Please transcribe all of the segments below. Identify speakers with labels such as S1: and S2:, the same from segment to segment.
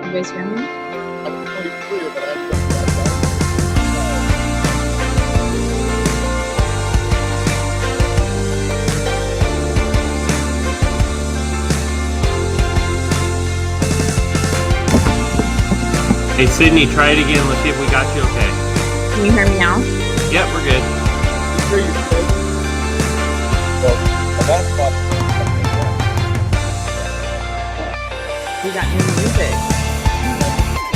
S1: You guys hear me?
S2: I'm pretty clear, but I
S3: Hey, Sydney, try it again. Let's see if we got you okay.
S1: Can you hear me now?
S3: Yep, we're good.
S2: hear you. Well, that's what.
S1: We got new music.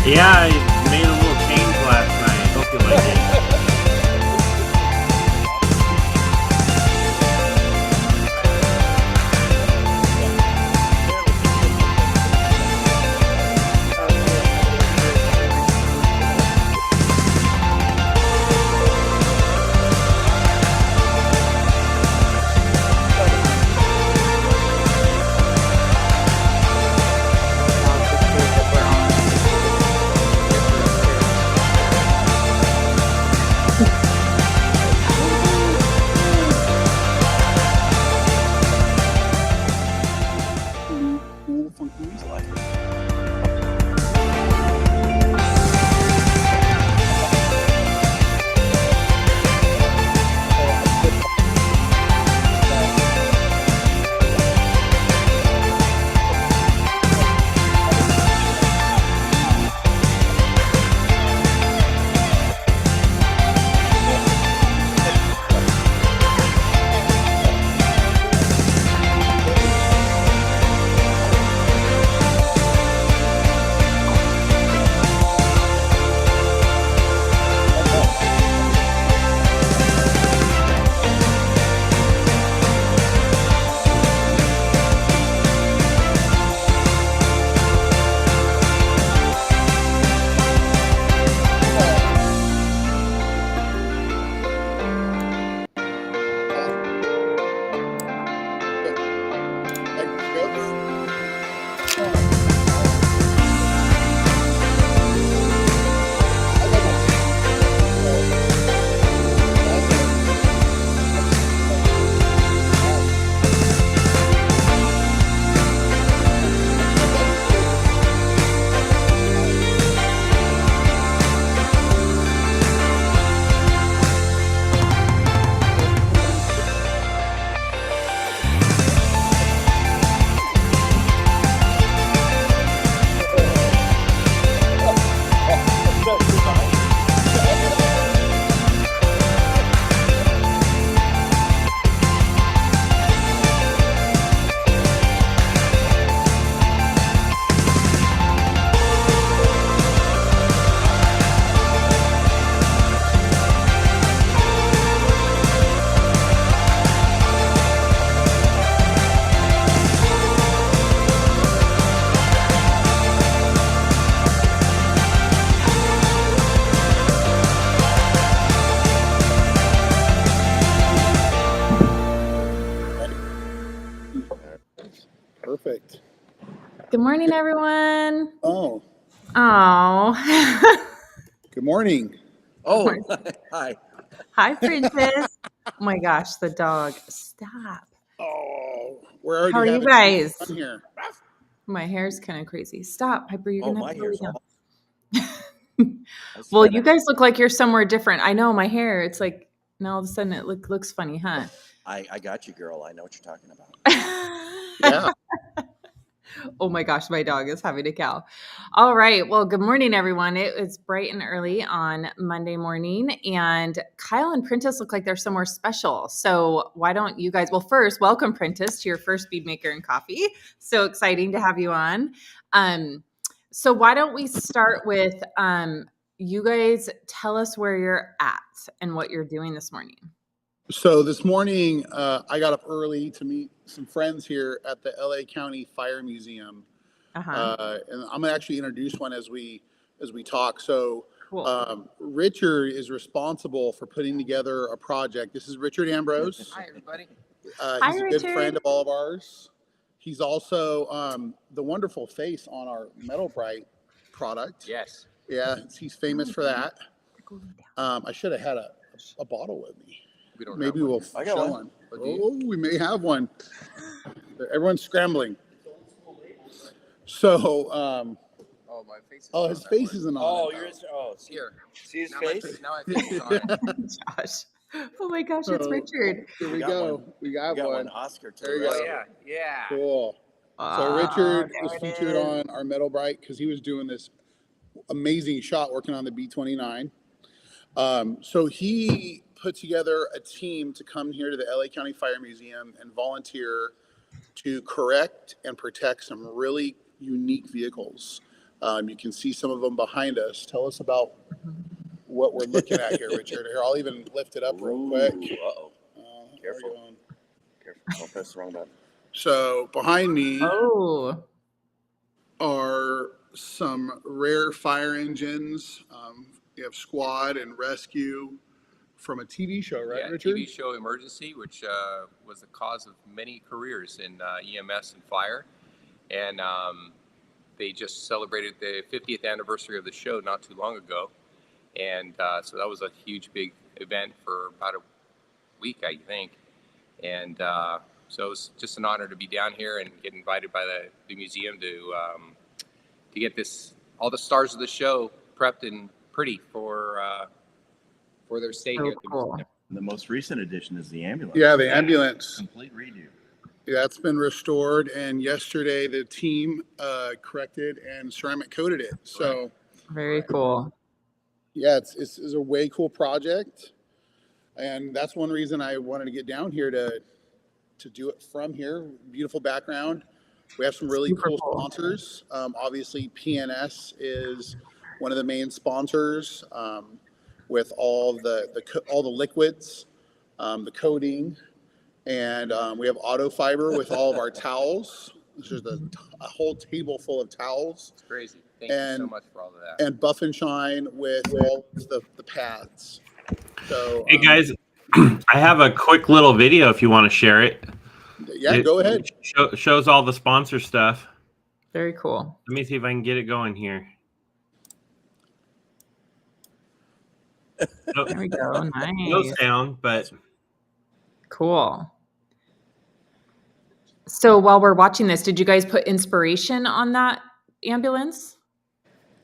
S3: Yeah, I made a little change last night. Hope you like it.
S2: Cool, funky music like it. Perfect.
S1: Good morning, everyone.
S2: Oh,
S1: Oh.
S2: good morning.
S4: Oh, hi.
S1: Hi, Princess. Oh my gosh, the dog. Stop.
S2: Oh, we're already
S1: How are you
S2: having
S1: guys?
S2: fun here.
S1: My hair's kind of crazy. Stop, Piper. You're
S4: Oh,
S1: gonna
S4: my
S1: have to lay
S4: hair's
S1: down.
S4: off.
S1: Well, you guys look like you're somewhere different. I know my hair. It's like now all of a sudden it looks funny, huh?
S4: I got you, girl. I know what you're talking about.
S2: Yeah.
S1: Oh my gosh, my dog is having a cow. All right. Well, good morning, everyone. It's bright and early on Monday morning, and Kyle and Prentice look like they're somewhere special. So why don't you guys? Well, first, welcome Prentice to your first Bead Maker and Coffee. So exciting to have you on. So why don't we start with you guys tell us where you're at and what you're doing this morning.
S2: So this morning, I got up early to meet some friends here at the LA County Fire Museum, and I'm gonna actually introduce one as we talk. So,
S1: Cool.
S2: Richard is responsible for putting together a project. This is Richard Ambrose.
S4: Hi, everybody.
S1: Hi,
S2: He's a
S1: Richard.
S2: good friend of all of ours. He's also the wonderful face on our Metal Bright product.
S4: Yes.
S2: Yeah, he's famous for that. I should have had a bottle with me.
S4: We don't
S2: Maybe
S4: have
S2: we'll
S4: I got
S2: show
S4: one.
S2: one. Oh, we may have one. Everyone's scrambling. So,
S4: Oh
S5: my face is
S2: Oh,
S5: on
S2: his
S5: that
S2: face
S5: one.
S2: isn't on.
S4: Oh,
S2: it,
S4: you're
S2: though.
S4: see,
S5: Here.
S4: see his
S5: Now
S4: face?
S5: now my face is on it.
S1: Josh. Oh my gosh, it's
S2: So,
S1: Richard.
S2: Here we
S4: got
S2: go.
S4: one.
S2: We got
S4: We got
S2: one.
S4: one Oscar to
S2: There
S4: the
S2: you
S5: Oh,
S2: go.
S4: rescue.
S5: yeah.
S2: Cool. So
S1: Oh,
S2: Richard was
S1: there it
S2: featured
S1: is.
S2: on our Metal Bright because he was doing this amazing shot working on the B-29. So he put together a team to come here to the LA County Fire Museum and volunteer to correct and protect some really unique vehicles. You can see some of them behind us. Tell us about what we're looking at here, Richard. Here, I'll even lift it up real quick.
S4: Uh-oh.
S2: There we
S4: Careful.
S2: go.
S4: Careful. Don't press the wrong button.
S2: So behind me
S1: Oh,
S2: are some rare fire engines. You have squad and rescue from a TV show, right,
S5: Yeah,
S2: Richard?
S5: TV show Emergency, which was the cause of many careers in EMS and fire. And they just celebrated the 50th anniversary of the show not too long ago. And so that was a huge, big event for about a week, I think. And so it was just an honor to be down here and get invited by the museum to get all the stars of the show prepped and pretty for their stay
S1: so
S5: here at the
S1: cool.
S5: museum.
S4: And the most recent addition is the ambulance.
S2: Yeah, the ambulance.
S4: Complete redo.
S2: Yeah, it's been restored, and yesterday the team corrected and ceramic coated it. So
S1: Very cool.
S2: yeah, it's a way cool project, and that's one reason I wanted to get down here to do it from here. Beautiful background. We have some really
S1: Super
S2: cool
S1: cool.
S2: sponsors. Obviously, PNS is one of the main sponsors with all the liquids, the coating, and we have Auto Fiber with all of our towels. There's a whole table full of towels.
S5: It's crazy. Thank you so
S2: And-
S5: much for all of that.
S2: And Buff and Shine with all of the pads. So
S3: Hey guys, I have a quick little video if you want to share it.
S2: yeah, go ahead.
S3: Shows all the sponsor stuff.
S1: Very cool.
S3: Let me see if I can get it going here.
S1: There we go.
S3: No
S1: Nice.
S3: sound, but
S1: Cool. So while we're watching this, did you guys put inspiration on that ambulance?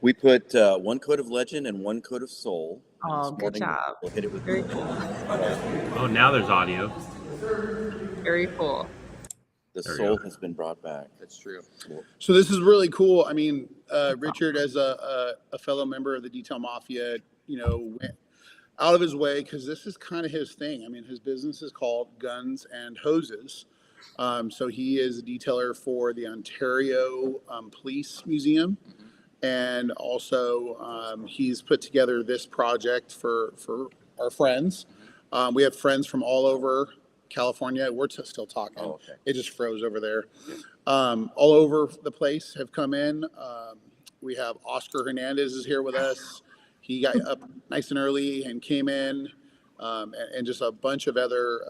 S4: We put one coat of legend and one coat of soul. And
S1: Oh,
S4: this
S1: good
S4: morning
S1: job.
S4: We'll hit it with
S1: Very cool.
S3: oh, now there's audio.
S1: Very cool.
S4: the
S3: There we
S4: soul
S3: go.
S4: has been brought back.
S5: That's true.
S2: So this is really cool. I mean, Richard, as a fellow member of the Detail Mafia, went out of his way because this is kind of his thing. I mean, his business is called Guns and Hoses. So he is a detailer for the Ontario Police Museum. And also he's put together this project for our friends. We have friends from all over California. We're still talking.
S4: Oh, okay.
S2: It just froze over there. All over the place have come in. We have Oscar Hernandez is here with us. He got up nice and early and came in, and just a bunch of other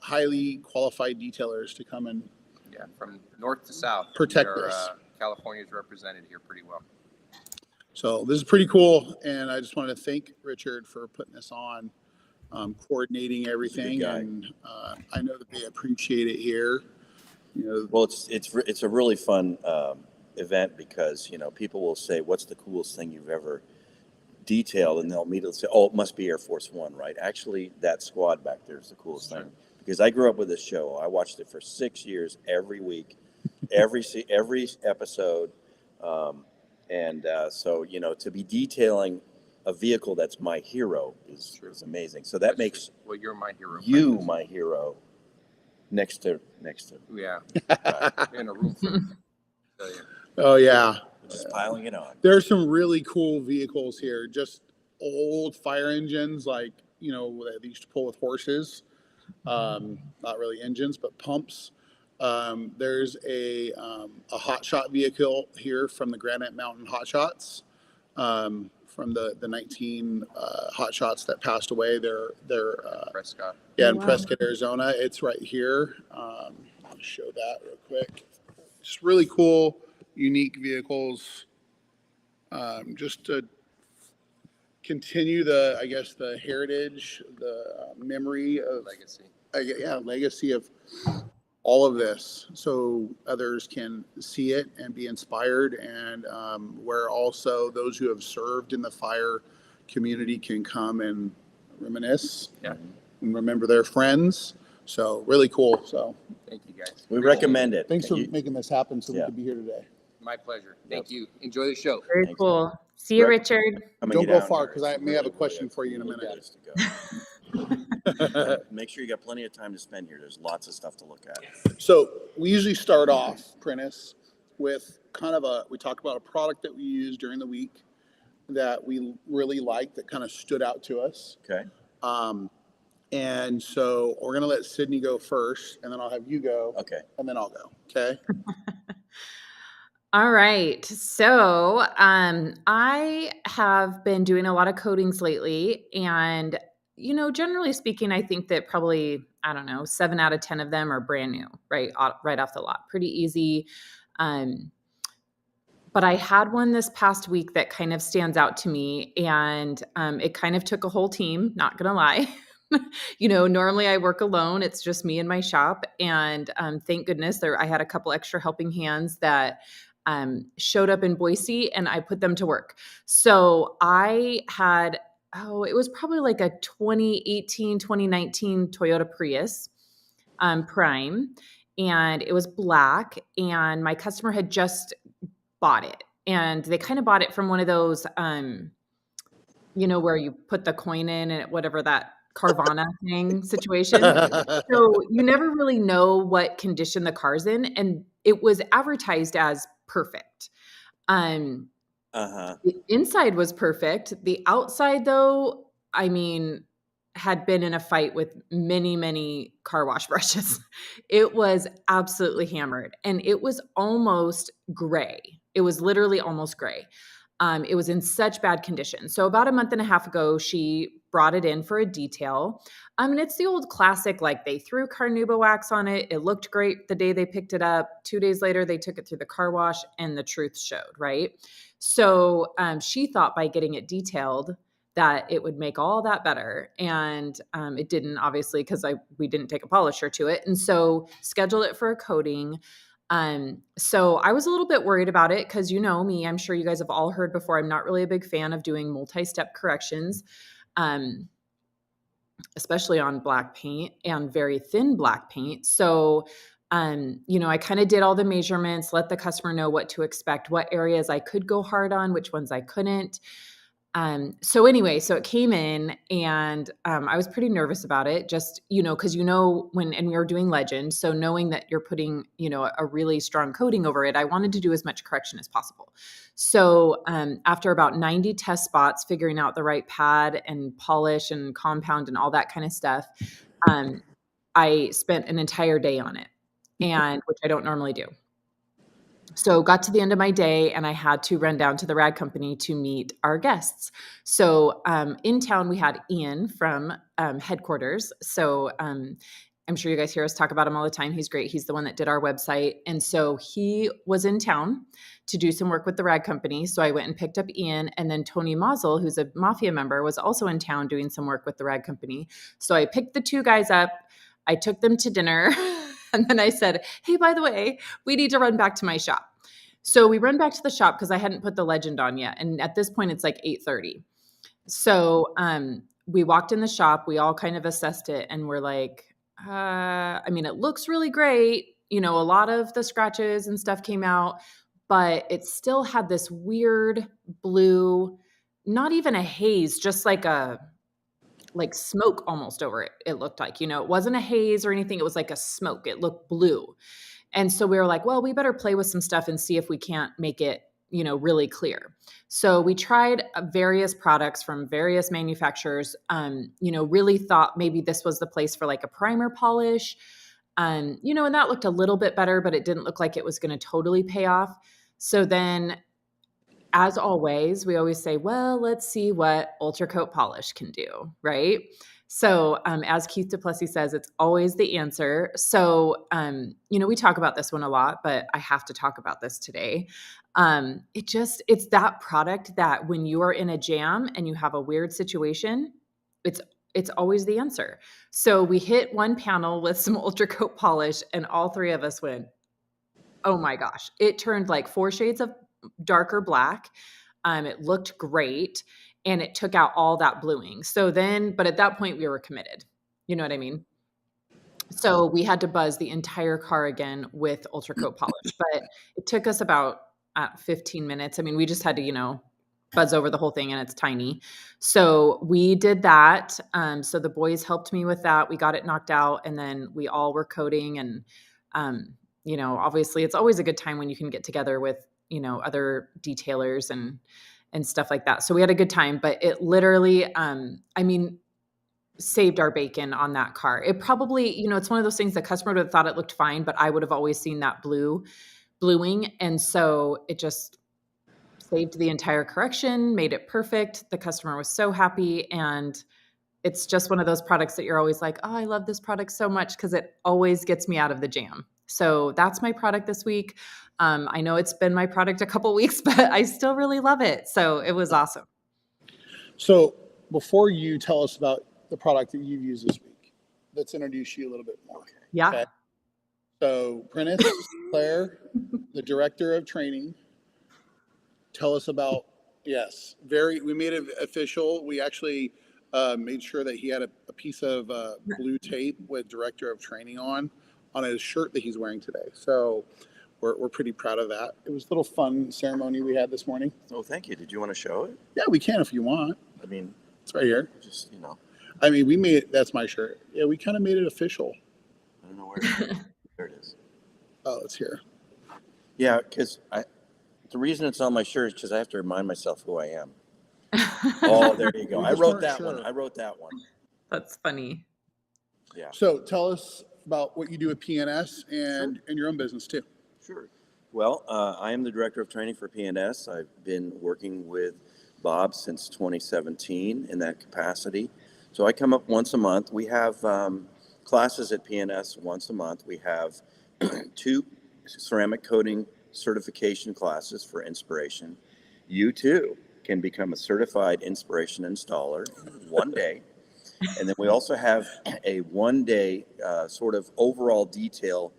S2: highly qualified detailers to come and
S5: Yeah, from north to south.
S2: Protect this.
S5: California's represented here pretty well.
S2: So this is pretty cool, and I just wanted to thank Richard for putting this on, coordinating everything,
S4: guy.
S2: and I know that they appreciate it here.
S4: Well, it's a really fun event because people will say, "What's the coolest thing you've ever detailed?" And they'll immediately say, "Oh, it must be Air Force One, right?" Actually, that squad back there is the coolest thing because I grew up with this show. I watched it for 6 years, every week, every episode, so to be detailing a vehicle that's my hero is amazing. So that makes
S5: Well, you're my hero.
S4: you
S5: Prentice.
S4: my hero. Next to.
S5: Yeah. In a room full. Tell you.
S2: Oh yeah,
S4: Just piling it on.
S2: there's some really cool vehicles here. Just old fire engines, like that they used to pull with horses. Not really engines, but pumps. There's a hot shot vehicle here from the Granite Mountain Hot Shots, from the 19 hot shots that passed away. They're
S5: Prescott.
S2: yeah, in
S1: Wow.
S2: Prescott, Arizona. It's right here. I'll show that real quick. Just really cool, unique vehicles. Just to continue the heritage, the memory of
S5: Legacy.
S2: legacy of all of this so others can see it and be inspired, and where also those who have served in the fire community can come and reminisce and remember their friends. So really cool. So
S5: Thank you, guys.
S4: We recommend it.
S2: thanks for making this happen so we
S4: Yeah.
S2: could be here today.
S5: My pleasure. Thank you. Enjoy the show.
S1: Very
S4: Thanks.
S1: cool. See you,
S4: Rec-
S1: Richard.
S4: Coming
S2: Don't go
S4: down
S2: far
S4: here,
S2: because
S4: it's
S2: I may have a
S4: really,
S2: question
S4: really
S2: for you in a
S4: cool
S2: minute.
S4: place to go. Make sure you got plenty of time to spend here. There's lots of stuff to look at.
S2: So we usually start off, Prentice, with kind of we talk about a product that we use during the week that we really liked, that kind of stood out to us.
S4: Okay.
S2: And so we're going to let Sydney go first, and then I'll have you go.
S4: Okay.
S2: And then I'll go. Okay.
S1: All right. So I have been doing a lot of coatings lately. And, generally speaking, I think that probably, 7 out of 10 of them are brand new, right off the lot. Pretty easy. But I had one this past week that kind of stands out to me. And it kind of took a whole team, not going to lie. Normally I work alone. It's just me in my shop. And thank goodness I had a couple extra helping hands that showed up in Boise, and I put them to work. So I had, it was probably like a 2018, 2019 Toyota Prius Prime, and it was black, and my customer had just bought it. And they kind of bought it from one of those, where you put the coin in and whatever that Carvana thing situation. So you never really know what condition the car's in. And it was advertised as perfect. The inside was perfect. The outside, though, had been in a fight with many, many car wash brushes. It was absolutely hammered, and it was almost gray. It was literally almost gray. It was in such bad condition. So about a month and a half ago, she brought it in for a detail. And it's the old classic, like they threw Carnauba wax on it. It looked great the day they picked it up. 2 days later, they took it through the car wash, and the truth showed, right? So she thought by getting it detailed that it would make all that better. And it didn't, obviously, because we didn't take a polisher to it. And so scheduled it for a coating. So I was a little bit worried about it because, me, I'm sure you guys have all heard before, I'm not really a big fan of doing multi-step corrections, especially on black paint and very thin black paint. So, I kind of did all the measurements, let the customer know what to expect, what areas I could go hard on, which ones I couldn't. So it came in, and I was pretty nervous about it, just, because and we were doing Legend. So knowing that you're putting, a really strong coating over it, I wanted to do as much correction as possible. So after about 90 test spots, figuring out the right pad and polish and compound and all that kind of stuff, I spent an entire day on it, and which I don't normally do. So got to the end of my day, and I had to run down to the rag company to meet our guests. So in town, we had Ian from headquarters. So I'm sure you guys hear us talk about him all the time. He's great. He's the one that did our website. And so he was in town to do some work with the rag company. So I went and picked up Ian, and then Tony Mazel, who's a Mafia member, was also in town doing some work with the rag company. So I picked the two guys up. I took them to dinner. And then I said, hey, by the way, we need to run back to my shop. So we run back to the shop because I hadn't put the Legend on yet. And at this point, it's like 8:30. So we walked in the shop. We all kind of assessed it. And we're like, it looks really great. A lot of the scratches and stuff came out. But it still had this weird blue, not even a haze, just like smoke almost over it. It looked like, it wasn't a haze or anything. It was like a smoke. It looked blue. And so we were like, well, we better play with some stuff and see if we can't make it, really clear. So we tried various products from various manufacturers, really thought maybe this was the place for like a primer polish. And that looked a little bit better, but it didn't look like it was going to totally pay off. So then, as always, we always say, well, let's see what Ultra Coat Polish can do, right? So as Keith Duplessis says, it's always the answer. So, we talk about this one a lot, but I have to talk about this today. It's that product that when you are in a jam and you have a weird situation, it's it's always the answer. So we hit one panel with some ultra coat polish, and all three of us went, oh my gosh, it turned like 4 shades of darker black. It looked great, and it took out all that bluing. So then, but at that point we were committed. You know what I mean? So we had to buzz the entire car again with ultra coat polish, but it took us about 15 minutes. I mean, we just had to, buzz over the whole thing, and it's tiny. So we did that. So the boys helped me with that. We got it knocked out, and then we all were coating. And, obviously it's always a good time when you can get together with, other detailers and stuff like that. So we had a good time, but it literally, saved our bacon on that car. It probably, it's one of those things the customer would have thought it looked fine, but I would have always seen that bluing. And so it just saved the entire correction, made it perfect. The customer was so happy. And it's just one of those products that you're always like, oh, I love this product so much because it always gets me out of the jam. So that's my product this week. I know it's been my product a couple weeks, but I still really love it. So it was awesome.
S2: So before you tell us about the product that you've used this week, let's introduce you a little bit more.
S1: Yeah.
S2: Okay. So Prentice St Clair, the director of training, tell us about, yes, we made it official. We actually made sure that he had a piece of blue tape with director of training on his shirt that he's wearing today. So we're pretty proud of that. It was a little fun ceremony we had this morning.
S4: Oh, thank you. Did you want to show it?
S2: Yeah, we can if you want.
S4: I mean,
S2: it's right here.
S4: Just,
S2: I mean, we made it. That's my shirt. Yeah, we kind of made it official.
S4: I don't know where it is. There it is.
S2: Oh, it's here.
S4: Yeah, because the reason it's on my shirt is because I have to remind myself who I am. Oh, there you go. I wrote that one.
S1: That's funny.
S4: Yeah.
S2: So tell us about what you do at PNS and your own business too.
S4: Sure. Well, I am the director of training for PNS. I've been working with Bob since 2017 in that capacity. So I come up once a month. We have classes at PNS once a month. We have 2 ceramic coating certification classes for inspiration. You too can become a certified inspiration installer in one day. And then we also have a 1-day sort of overall detail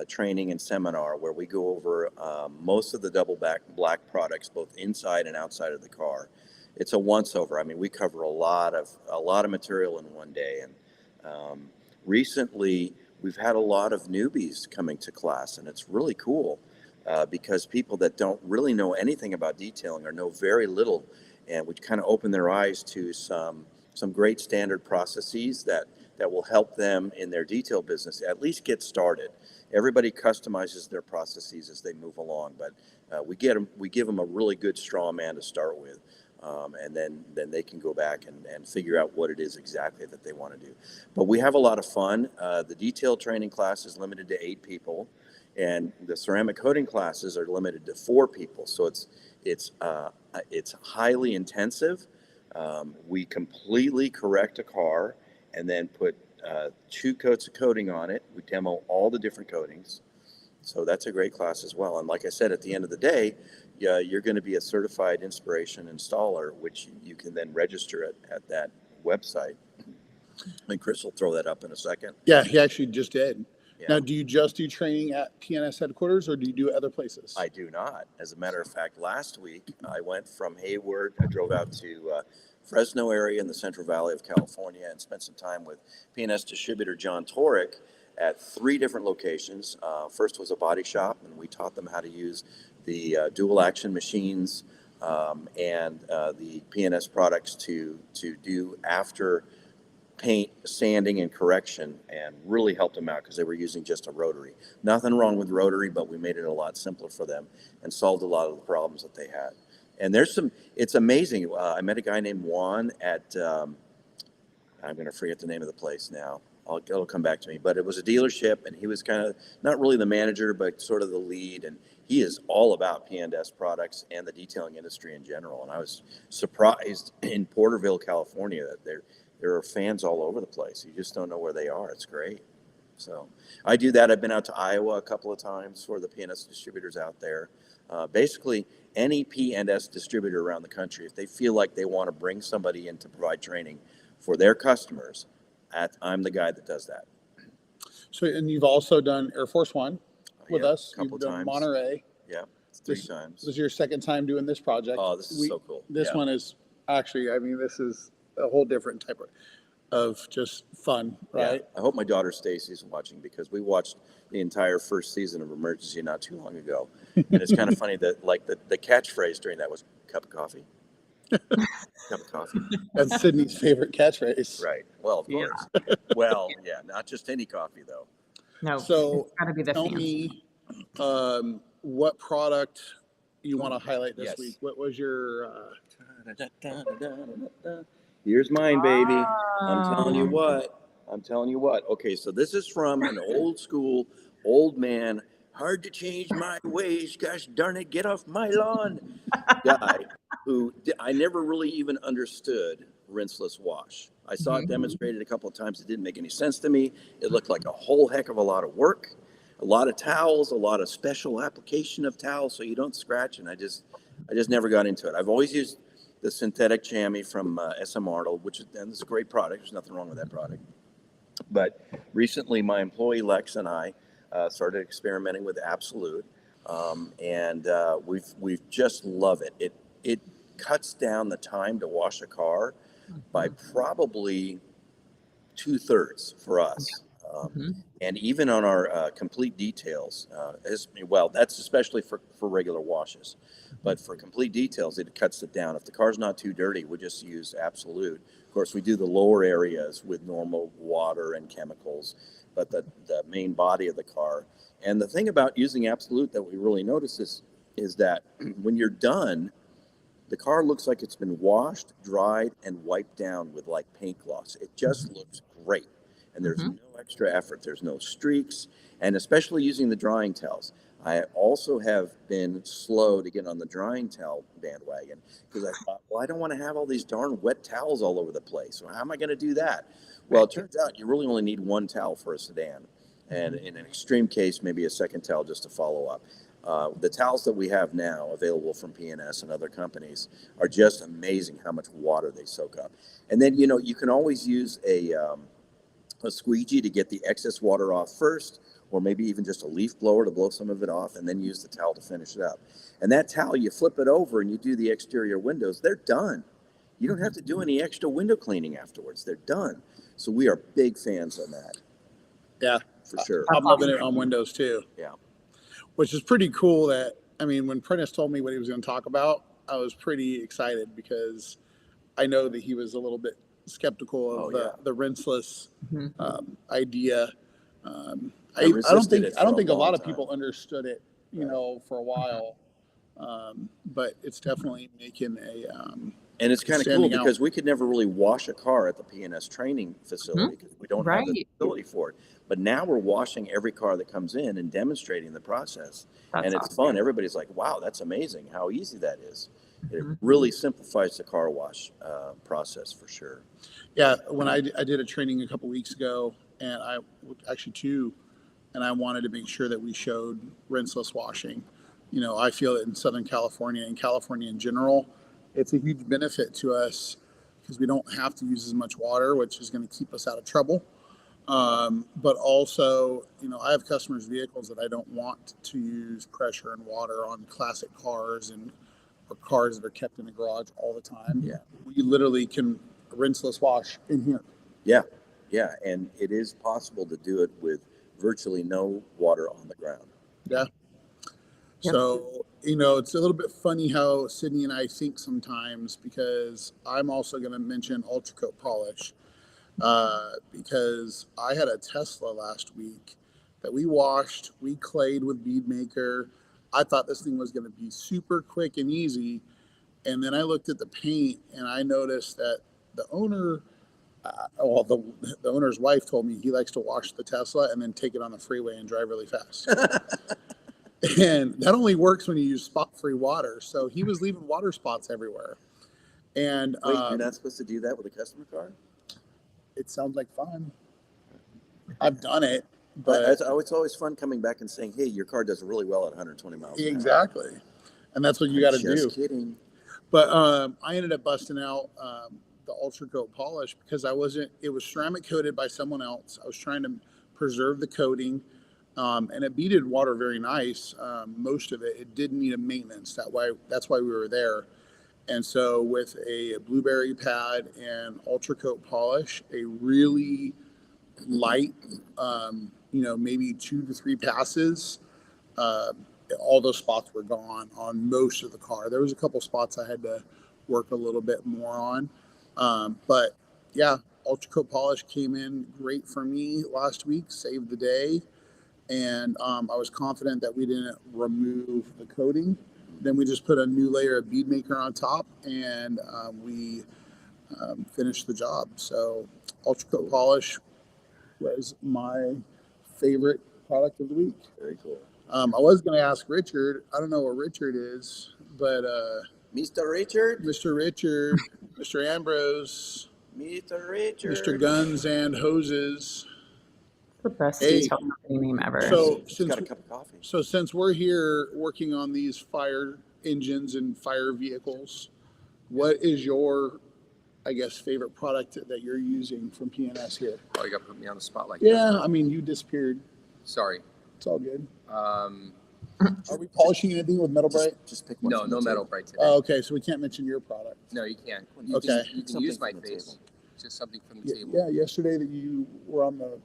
S4: training and seminar where we go over most of the double black products, both inside and outside of the car. It's a once over. I mean, we cover a lot of material in one day. And recently, we've had a lot of newbies coming to class, and it's really cool because people that don't really know anything about detailing or know very little, and we kind of open their eyes to some great standard processes that will help them in their detail business at least get started. Everybody customizes their processes as they move along, but we give them a really good straw man to start with, and then they can go back and figure out what it is exactly that they want to do. But we have a lot of fun. The detail training class is limited to 8 people, and the ceramic coating classes are limited to 4 people. So it's highly intensive. We completely correct a car and then put 2 coats of coating on it. We demo all the different coatings. So that's a great class as well. And like I said, at the end of the day, you're going to be a certified inspiration installer, which you can then register at that website. And Chris will throw that up in a second.
S2: Yeah, he actually just did.
S4: Yeah.
S2: Now, do you just do training at PNS headquarters, or do you do it other places?
S4: I do not. As a matter of fact, last week I went from Hayward. I drove out to Fresno area in the Central Valley of California and spent some time with PNS distributor John Torek at 3 different locations. First was a body shop, and we taught them how to use the dual action machines and the PNS products to do after paint, sanding, and correction, and really helped them out because they were using just a rotary. Nothing wrong with rotary, but we made it a lot simpler for them and solved a lot of the problems that they had. And it's amazing. I met a guy named Juan at, I'm going to forget the name of the place now. It'll come back to me, but it was a dealership, and he was kind of not really the manager, but sort of the lead. And he is all about P&S products and the detailing industry in general. And I was surprised in Porterville, California, that there are fans all over the place. You just don't know where they are. It's great. So I do that. I've been out to Iowa a couple of times for the P&S distributors out there. Basically, any P&S distributor around the country, if they feel like they want to bring somebody in to provide training for their customers, I'm the guy that does that.
S2: So, and you've also done Air Force One with us.
S4: A couple
S2: You've done
S4: times.
S2: Monterey.
S4: Yeah, 3 times.
S2: This is your second time doing this project.
S4: Oh, this is so cool.
S2: This one is actually, I mean, this is a whole different type of just fun, right?
S4: Yeah. I hope my daughter Stacy's watching, because we watched the entire first season of Emergency not too long ago. And it's kind of funny that like the catchphrase during that was cup of coffee. Cup of coffee.
S2: That's Sydney's favorite catchphrase.
S4: Right. Well, of course. Yeah. Well, yeah, not just any coffee though.
S1: No,
S2: So
S1: it's got to be the
S2: tell
S1: fancy.
S2: me what product you want to highlight this
S4: Yes.
S2: week. What was your
S4: Here's mine, baby. I'm
S1: Oh.
S4: telling you what. Okay, so this is from an old school, old man, hard to change my ways, gosh darn it, get off my lawn guy who I never really even understood rinseless wash. I saw it demonstrated a couple of times. It didn't make any sense to me. It looked like a whole heck of a lot of work, a lot of towels, a lot of special application of towels so you don't scratch, and I just never got into it. I've always used the synthetic chamois from SM Arnold, and it's a great product. There's nothing wrong with that product. But recently, my employee Lex and I started experimenting with Absolute, and we've just love it. It cuts down the time to wash a car by probably 2/3 for us. And even on our complete details, that's especially for regular washes. But for complete details, it cuts it down. If the car's not too dirty, we just use Absolute. Of course, we do the lower areas with normal water and chemicals, but the main body of the car. And the thing about using Absolute that we really notice is that when you're done, the car looks like it's been washed, dried, and wiped down with like paint gloss. It just looks great. And there's no extra effort. There's no streaks. And especially using the drying towels. I also have been slow to get on the drying towel bandwagon because I thought, well, I don't want to have all these darn wet towels all over the place. So how am I going to do that? Well, it turns out you really only need one towel for a sedan. And in an extreme case, maybe a second towel just to follow up. The towels that we have now available from P&S and other companies are just amazing how much water they soak up. And then, you can always use a squeegee to get the excess water off first, or maybe even just a leaf blower to blow some of it off, and then use the towel to finish it up. And that towel, you flip it over and you do the exterior windows, they're done. You don't have to do any extra window cleaning afterwards. They're done. So we are big fans on that.
S2: Yeah,
S4: for sure.
S2: I'm loving it on Windows too.
S4: Yeah.
S2: Which is pretty cool when Prentice told me what he was going to talk about, I was pretty excited because I know that he was a little bit skeptical of the rinseless idea. I don't think a lot of people understood it, for a while. But it's definitely making
S4: and it's kind of cool because we could never really wash a car at the P&S training facility because we don't have the facility for it. But now we're washing every car that comes in and demonstrating the process. And it's fun. Everybody's like, wow, that's amazing how easy that is. It really simplifies the car wash process for sure.
S2: Yeah, when I did a training a couple weeks ago, and I wanted to make sure that we showed rinseless washing. I feel it in Southern California and California in general. It's a huge benefit to us because we don't have to use as much water, which is going to keep us out of trouble. But also, I have customers' vehicles that I don't want to use pressure and water on classic cars or cars that are kept in the garage all the time.
S4: Yeah.
S2: We literally can rinseless wash in here.
S4: Yeah. Yeah. And it is possible to do it with virtually no water on the ground.
S2: Yeah. Yep. So, it's a little bit funny how Sydney and I think sometimes because I'm also going to mention Ultra Coat Polish because I had a Tesla last week that we washed. We clayed with Bead Maker. I thought this thing was going to be super quick and easy. And then I looked at the paint and I noticed that the owner, the owner's wife told me he likes to wash the Tesla and then take it on the freeway and drive really fast. And that only works when you use spot-free water. So he was leaving water spots everywhere. And
S4: wait, you're not supposed to do that with a customer car?
S2: It sounds like fun. I've done it. But
S4: it's always fun coming back and saying, hey, your car does really well at 120 miles an hour.
S2: Exactly. And that's what you got to do.
S4: Just kidding.
S2: But I ended up busting out the Ultra Coat polish because it was ceramic coated by someone else. I was trying to preserve the coating, and it beaded water very nice. Most of it didn't need a maintenance. That's why we were there. And so with a blueberry pad and Ultra Coat polish, a really light, maybe 2 to 3 passes, all those spots were gone on most of the car. There was a couple spots I had to work a little bit more on. But yeah, Ultra Coat polish came in great for me last week, saved the day. And I was confident that we didn't remove the coating. Then we just put a new layer of bead maker on top, and we finished the job. So Ultra Coat polish was my favorite product of the week.
S4: Very cool.
S2: I was going to ask Richard. I don't know where Richard is, but
S4: Mr. Richard,
S2: Mr. Ambrose,
S4: Mr. Richard,
S2: Mr. Guns and Hoses.
S1: The best
S2: Hey.
S1: detail company name ever.
S2: So
S4: Just got a cup of coffee.
S2: since we're here working on these fire engines and fire vehicles, what is your, I guess, favorite product that you're using from PNS here?
S5: Oh, you got to put me on the spot like
S2: Yeah,
S5: that.
S2: I mean, you disappeared.
S5: Sorry.
S2: It's all good.
S5: Um,
S2: Are we polishing anything with Metal Bright?
S4: Just pick one.
S5: no,
S4: from
S5: no
S4: the
S5: metal
S4: table.
S5: bright today.
S2: Oh, okay, so we can't mention your product.
S5: No, you can't.
S2: Okay.
S5: You can
S4: Something
S5: use my
S4: from the
S5: face.
S4: table.
S5: Just something from the table.
S2: Yeah, yesterday that you were on the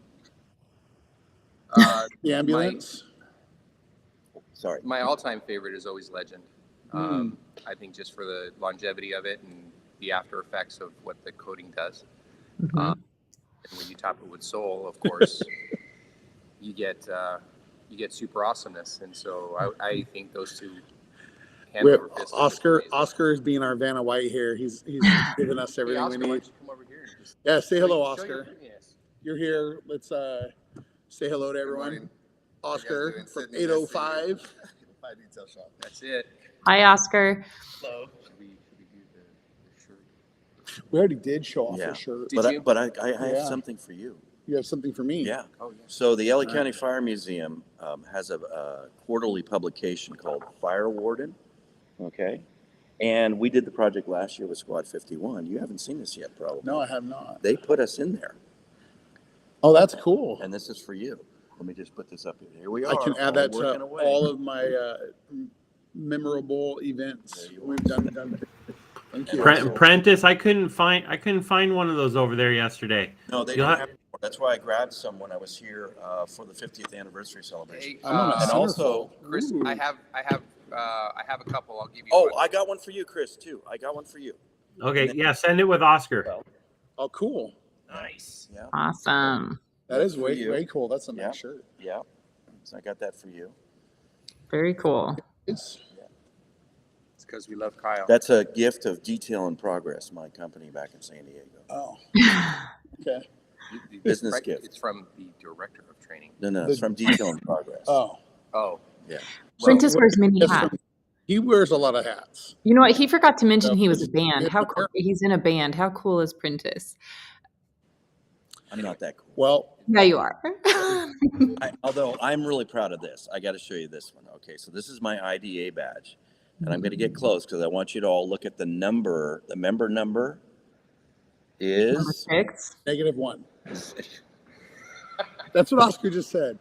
S2: ambulance.
S4: Sorry.
S5: My all-time favorite is always Legend. I think just for the longevity of it and the after effects of what the coating does. And when you top it with Soul, of course, you get super awesomeness. And so I think those two. hand over fist are amazing.
S2: Oscar is being our Vanna White here. He's giving us
S5: Hey,
S2: everything
S5: Oscar,
S2: we
S5: why
S2: need.
S5: don't you come over here and just
S2: Yeah, say hello,
S5: show your
S2: Oscar.
S5: prettiness?
S2: You're here. Let's say hello to everyone.
S6: morning.
S2: Oscar
S6: doing?
S2: from
S6: Sydney, nice to meet you.
S2: 805.
S6: Detail shop.
S5: That's it.
S1: Hi, Oscar.
S6: Hello.
S5: Should we do the shirt?
S2: We already did show off
S4: Yeah.
S2: the shirt.
S5: Did you?
S4: But I have
S2: Yeah.
S4: something for you.
S2: You have something for me?
S4: Yeah.
S5: Oh, yeah.
S4: So the LA County Fire Museum has a quarterly publication called Fire Warden. Okay. And we did the project last year with Squad 51. You haven't seen this yet, probably.
S2: No, I have not.
S4: They put us in there,
S2: Oh, that's cool.
S4: and this is for you. Let me just put this up here. Here we are.
S2: I can add that
S4: working
S2: to
S4: away.
S2: all of my memorable events
S4: There you
S2: we've done. Thank you.
S3: Prentice, I couldn't find one of those over there yesterday.
S4: No, they
S3: You'll
S4: don't
S3: have-
S4: have anymore. That's why I grabbed some when I was here for the 50th anniversary celebration.
S5: Hey,
S2: I'm on a
S4: And also,
S5: Chris,
S2: Ooh.
S5: I have a couple. I'll give you.
S4: oh,
S5: one.
S4: I got one for you, Chris, too. I got one for you.
S3: Okay, yeah, send it with Oscar.
S2: Oh, cool.
S4: Nice. Yeah.
S1: Awesome.
S2: That is
S4: For
S2: way
S4: you.
S2: way cool. That's a
S4: Yeah.
S2: nice shirt.
S4: Yeah. So I got that for you.
S1: Very cool.
S2: It's
S5: It's because we love Kyle.
S4: That's a gift of Detail in Progress, my company back in San Diego.
S2: oh. Okay.
S4: business
S5: Right,
S4: gift.
S5: It's from the director of training.
S4: No, it's from Detail in Progress.
S2: Oh.
S5: Oh,
S4: Yeah.
S1: Prentice wears many
S2: Yes,
S1: hats.
S2: he wears a lot of hats.
S1: You know what? He forgot to mention
S2: So-
S1: he was a band. How cool? He's in a band. How cool is Prentice?
S4: I'm not that cool.
S2: Well,
S1: Yeah, you are.
S4: Although I'm really proud of this. I got to show you this one. Okay, so this is my IDA badge. And I'm going to get close because I want you to all look at the number. The member number
S1: Number
S4: is...
S1: 6.
S2: -1. That's what Oscar just said.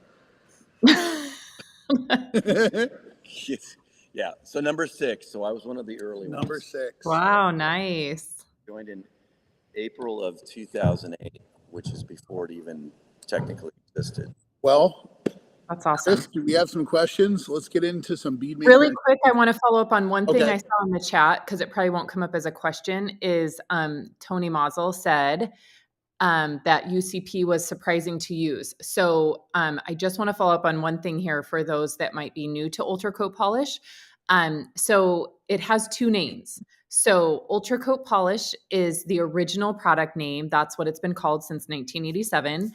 S4: Yeah, so number 6. So I was one of the early
S2: Number
S4: ones.
S2: 6.
S1: Wow, nice.
S4: Joined in April of 2008, which is before it even technically existed.
S2: Well,
S1: That's awesome.
S2: Chris, do we have some questions? Let's get into some bead making.
S1: Really quick, I want to follow up on one thing
S2: Okay.
S1: I saw in the chat because it probably won't come up as a question. Is Tony Mazel said that UCP was surprising to use. So I just want to follow up on one thing here for those that might be new to Ultra Coat Polish. So it has 2 names. So Ultra Coat Polish is the original product name. That's what it's been called since 1987.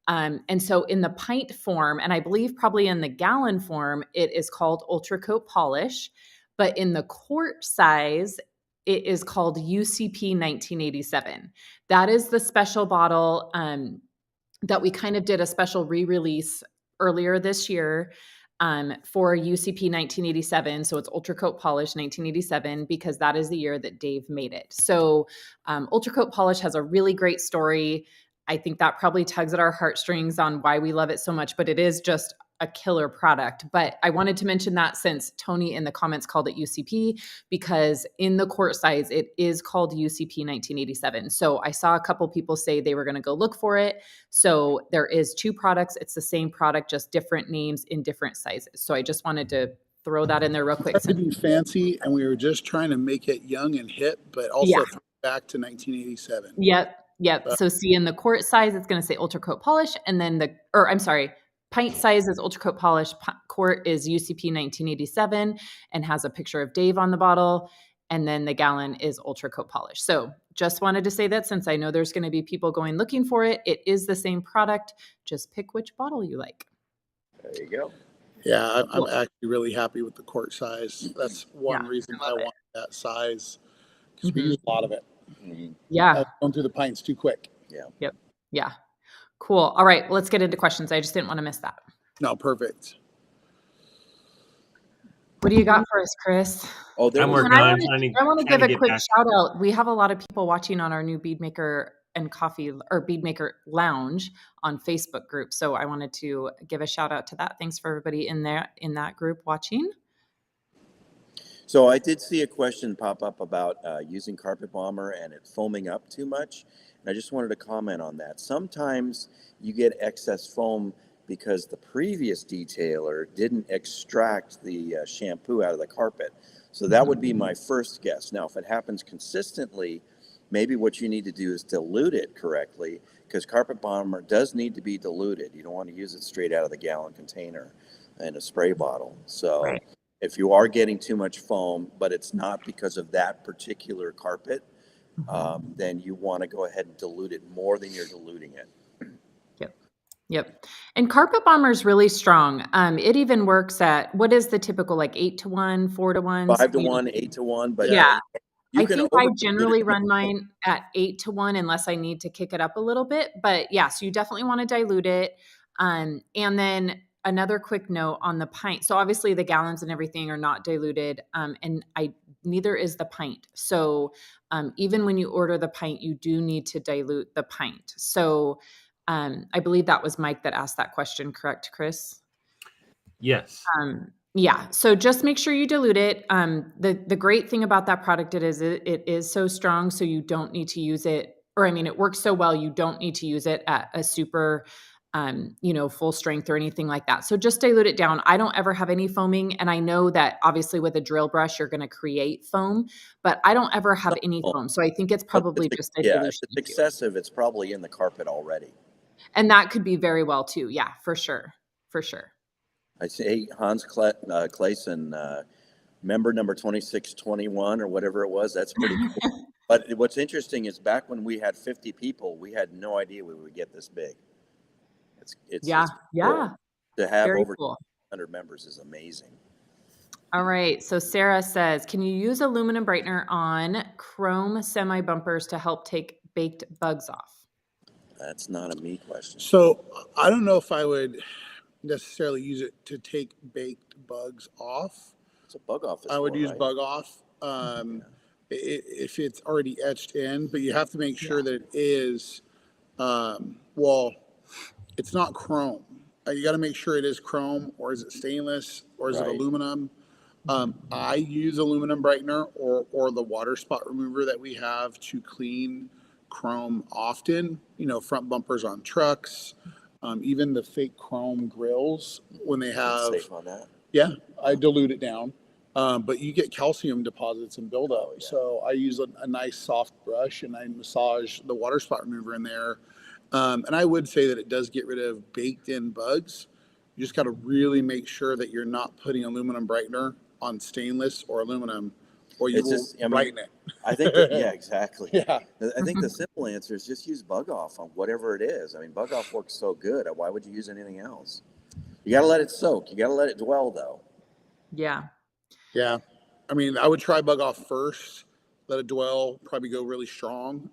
S1: And so in the pint form, and I believe probably in the gallon form, it is called Ultra Coat Polish. But in the quart size, it is called UCP 1987. That is the special bottle that we kind of did a special re-release earlier this year. for UCP 1987. So it's Ultra Coat Polish 1987 because that is the year that Dave made it. So Ultra Coat Polish has a really great story. I think that probably tugs at our heartstrings on why we love it so much, but it is just a killer product. But I wanted to mention that since Tony in the comments called it UCP, because in the quart size, it is called UCP 1987. So I saw a couple people say they were going to go look for it. So there is 2 products. It's the same product, just different names in different sizes. So I just wanted to throw that in there real quick.
S2: To be fancy, and we were just trying to make it young and hip, but also back to 1987.
S1: Yep. So see, in the quart size, it's going to say Ultra Coat Polish, and then pint size is Ultra Coat Polish. Quart is UCP 1987 and has a picture of Dave on the bottle. And then the gallon is Ultra Coat Polish. So just wanted to say that since I know there's going to be people going looking for it, it is the same product. Just pick which bottle you like.
S4: There you go.
S2: Yeah, I'm actually really happy with the quart size. That's one reason I want that size, because we use a lot of it.
S1: Yeah.
S2: Going through the pints too quick.
S1: Yep. Yeah. Cool. All right. Well, let's get into questions. I just didn't want to miss that.
S2: No, perfect.
S1: What do you got for us, Chris?
S3: Oh, I'm working on it.
S1: I want to give a quick shout out. We have a lot of people watching on our new Bead Maker and Coffee or Bead Maker Lounge on Facebook group. So I wanted to give a shout out to that. Thanks for everybody in that group watching.
S4: So I did see a question pop up about using Carpet Bomber and it foaming up too much. And I just wanted to comment on that. Sometimes you get excess foam because the previous detailer didn't extract the shampoo out of the carpet. So that would be my first guess. Now, if it happens consistently, maybe what you need to do is dilute it correctly, because Carpet Bomber does need to be diluted. You don't want to use it straight out of the gallon container in a spray bottle. So if you are getting too much foam, but it's not because of that particular carpet, then you want to go ahead and dilute it more than you're diluting it.
S1: Yep. And Carpet Bomber is really strong. It even works at, what is the typical, like 8-to-1, 4-to-1?
S4: 5-to-1, 8-to-1, but
S1: yeah. I think I generally run mine at 8-to-1 unless I need to kick it up a little bit. But yeah, so you definitely want to dilute it. And then another quick note on the pint. So obviously the gallons and everything are not diluted, and neither is the pint. So even when you order the pint, you do need to dilute the pint. So I believe that was Mike that asked that question, correct, Chris?
S3: Yes.
S1: Yeah. So just make sure you dilute it. The great thing about that product it is so strong, so you don't need to use it, or it works so well you don't need to use it at a super full strength or anything like that. So just dilute it down. I don't ever have any foaming. And I know that obviously with a drill brush, you're going to create foam, but I don't ever have any foam. So I think it's probably just a dilution.
S4: Yeah, if it's excessive, it's probably in the carpet already.
S1: And that could be very well too. Yeah, for sure. For sure.
S4: I say Hans Clayson, member number 2621 or whatever it was. That's pretty cool. But what's interesting is back when we had 50 people, we had no idea we would get this big. It's cool. To have very over 100 members is amazing.
S1: All right. So Sarah says, can you use aluminum brightener on chrome semi bumpers to help take baked bugs off?
S4: That's not a me question.
S2: So I don't know if I would necessarily use it to take baked bugs off.
S4: It's a bug off.
S2: I would use bug off if it's already etched in, but you have to make sure that it is, it's not chrome. You got to make sure it is chrome, or is it stainless, or is it aluminum? I use aluminum brightener or the water spot remover that we have to clean chrome often, front bumpers on trucks, even the fake chrome grills when they have.
S4: Safe on that.
S2: Yeah, I dilute it down, but you get calcium deposits and buildup. So I use a nice soft brush and I massage the water spot remover in there. And I would say that it does get rid of baked in bugs. You just got to really make sure that you're not putting aluminum brightener on stainless or aluminum, or you will brighten it.
S4: I think, exactly. Yeah. I think the simple answer is just use bug off on whatever it is. Bug off works so good. Why would you use anything else? You got to let it soak. You got to let it dwell, though.
S1: Yeah.
S2: Yeah. I would try bug off first. let a Doyle probably go really strong,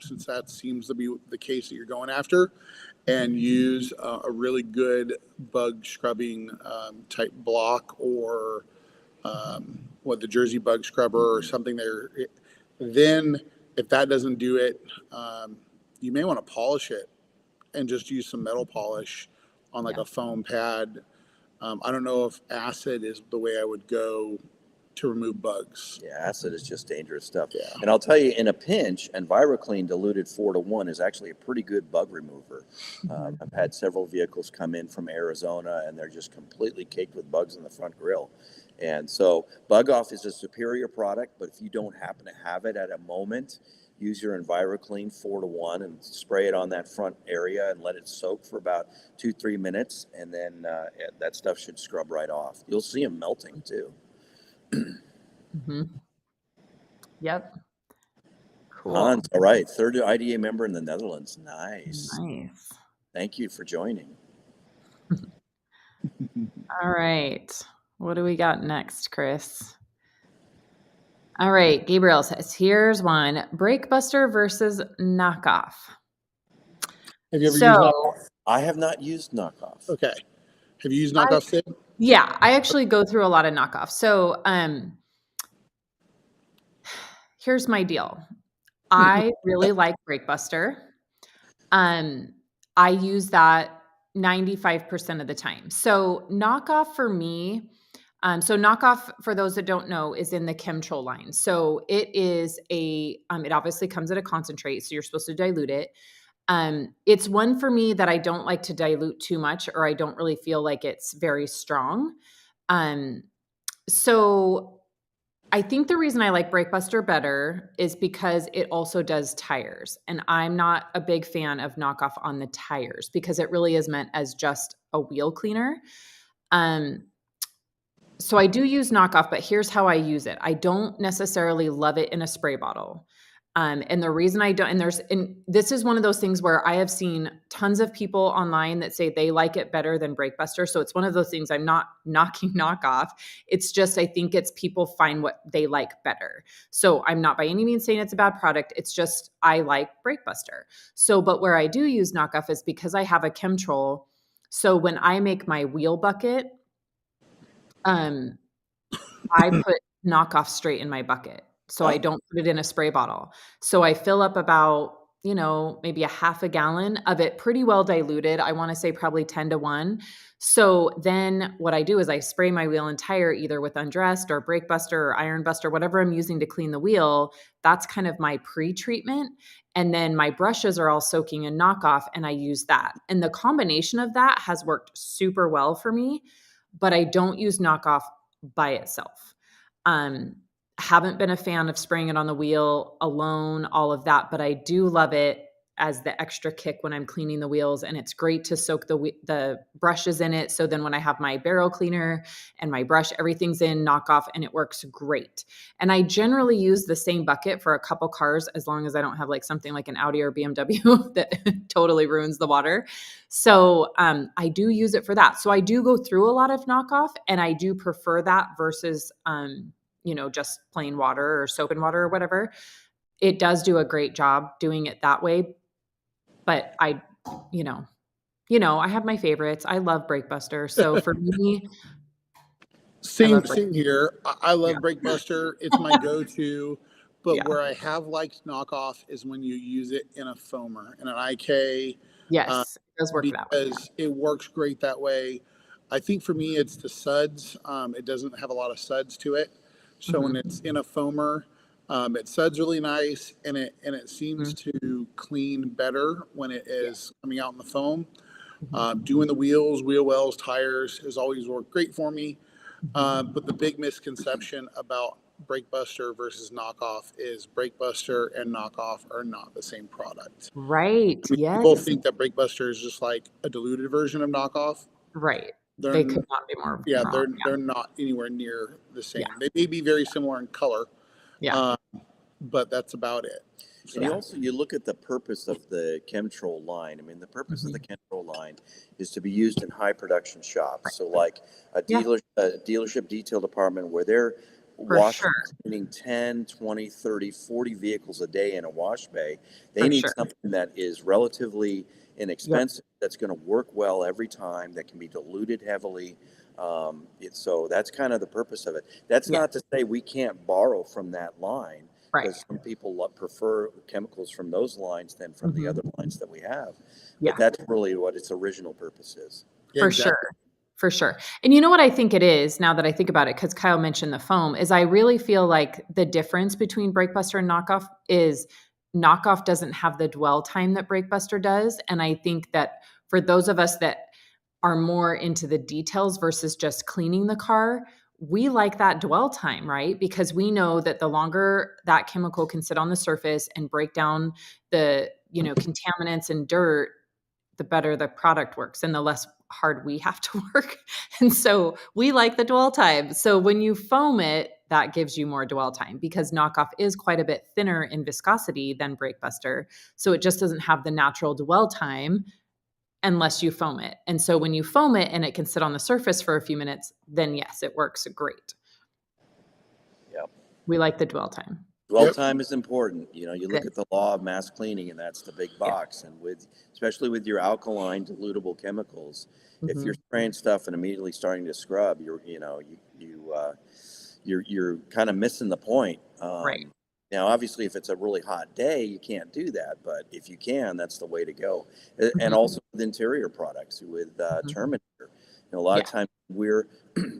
S2: since that seems to be the case that you're going after, and use a really good bug scrubbing type block, or the Jersey bug scrubber or something there. Then if that doesn't do it, you may want to polish it and just use some metal polish on like a foam pad. I don't know if acid is the way I would go to remove bugs.
S4: Yeah, acid is just dangerous stuff.
S2: Yeah.
S4: And I'll tell you, in a pinch, EnviroClean diluted 4-to-1 is actually a pretty good bug remover. I've had several vehicles come in from Arizona, and they're just completely caked with bugs in the front grille. And so Bug Off is a superior product, but if you don't happen to have it at a moment, use your EnviroClean 4-to-1 and spray it on that front area and let it soak for about 2-3 minutes, and then that stuff should scrub right off. You'll see them melting too.
S1: Yep. Cool.
S4: Hans, all right. Third IDA member in the Netherlands. Nice.
S1: Nice.
S4: Thank you for joining.
S1: All right. What do we got next, Chris? All right. Gabriel says, here's one. Breakbuster versus knockoff.
S2: Have you ever used knockoff?
S4: I have not used knockoff.
S2: Okay. Have you used knockoff, Sid?
S1: Yeah, I actually go through a lot of knockoff. So here's my deal. I really like Breakbuster. I use that 95% of the time. So knockoff for me, knockoff, for those that don't know, is in the Chemtrol line. So it is it obviously comes at a concentrate, so you're supposed to dilute it. It's one for me that I don't like to dilute too much, or I don't really feel like it's very strong. So I think the reason I like Breakbuster better is because it also does tires. And I'm not a big fan of knockoff on the tires because it really is meant as just a wheel cleaner. So I do use knockoff, but here's how I use it. I don't necessarily love it in a spray bottle. And the reason I don't, and this is one of those things where I have seen tons of people online that say they like it better than Breakbuster. So it's one of those things, I'm not knocking knockoff. It's just, I think it's people find what they like better. So I'm not by any means saying it's a bad product. It's just, I like Breakbuster. So, but where I do use knockoff is because I have a Chemtrol. So when I make my wheel bucket, I put knockoff straight in my bucket. So I don't put it in a spray bottle. So I fill up about, maybe a half a gallon of it pretty well diluted. I want to say probably 10-to-1. So then what I do is I spray my wheel and tire either with Undressed or Breakbuster or Iron Buster, whatever I'm using to clean the wheel. That's kind of my pre-treatment. And then my brushes are all soaking in knockoff and I use that. And the combination of that has worked super well for me, but I don't use knockoff by itself. Haven't been a fan of spraying it on the wheel alone, all of that, but I do love it as the extra kick when I'm cleaning the wheels, and it's great to soak the brushes in it. So then when I have my barrel cleaner and my brush, everything's in knockoff and it works great. And I generally use the same bucket for a couple cars as long as I don't have like something like an Audi or BMW that totally ruins the water. So I do use it for that. So I do go through a lot of knockoff and I do prefer that versus just plain water or soap and water or whatever. It does do a great job doing it that way. But I have my favorites. I love Breakbuster. So for me,
S2: same here. I love Breakbuster. It's my go-to. But where I have liked knockoff is when you use it in a foamer, in an IK.
S1: Yes, it does work that way.
S2: Because it works great that way. I think for me, it's the suds. It doesn't have a lot of suds to it. So when it's in a foamer, it suds really nice, and it seems to clean better when it is coming out in the foam. Doing the wheels, wheel wells, tires has always worked great for me. But the big misconception about Breakbuster versus knockoff is Breakbuster and knockoff are not the same product.
S1: Right. Yes.
S2: People think that Breakbuster is just like a diluted version of knockoff.
S1: Right. They could not be more.
S2: Yeah,
S1: wrong.
S2: they're not anywhere near the same.
S1: Yeah.
S2: They may be very similar in color.
S1: Yeah.
S2: But that's about it.
S4: So you look at the purpose of the Chemtrol line. I mean, the purpose of the Chemtrol line is to be used in high production shops. Right. So like a dealership detail department where washing, cleaning 10, 20, 30, 40 vehicles a day in a wash bay. They need something that is relatively inexpensive, that's going to work well every time, that can be diluted heavily. So that's kind of the purpose of it. That's not to say we can't borrow from that line, because some people prefer chemicals from those lines than from the other lines that we have. But that's really what its original purpose is.
S1: For sure. For sure. And you know what I think it is, now that I think about it, because Kyle mentioned the foam, is I really feel like the difference between Breakbuster and Knockoff is Knockoff doesn't have the dwell time that Breakbuster does. And I think that for those of us that are more into the details versus just cleaning the car, we like that dwell time, right? Because we know that the longer that chemical can sit on the surface and break down the, contaminants and dirt, the better the product works and the less hard we have to work. And so we like the dwell time. So when you foam it, that gives you more dwell time, because Knockoff is quite a bit thinner in viscosity than Breakbuster. So it just doesn't have the natural dwell time unless you foam it. And so when you foam it and it can sit on the surface for a few minutes, then yes, it works great.
S4: Yep.
S1: We like the dwell time.
S4: Dwell time is important. You look at the law of mass cleaning, and that's the big box. And especially with your alkaline dilutable chemicals, if you're spraying stuff and immediately starting to scrub, you're kind of missing the point.
S1: Right.
S4: Now, obviously, if it's a really hot day, you can't do that. But if you can, that's the way to go. And also with interior products, with Terminator. A lot of times we're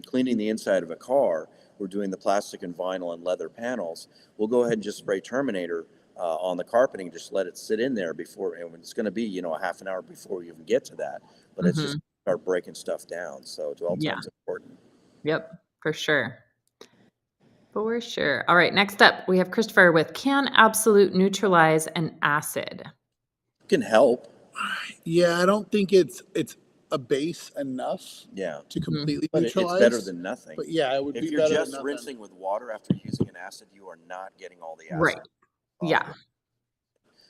S4: cleaning the inside of a car, we're doing the plastic and vinyl and leather panels. We'll go ahead and just spray Terminator on the carpeting, just let it sit in there before, and it's going to be, a half an hour before we even get to that. But it's just start breaking stuff down. So dwell time is important.
S1: Yep, for sure. For sure. All right, next up, we have Christopher with, can Absolute neutralize an acid?
S4: Can help.
S2: Yeah, I don't think it's a base enough to completely neutralize.
S4: It's better than nothing.
S2: But yeah, it would be better than
S4: nothing. If you're just
S2: nothing.
S4: rinsing with water after using an acid, you are not getting all the acid.
S1: Right. Yeah.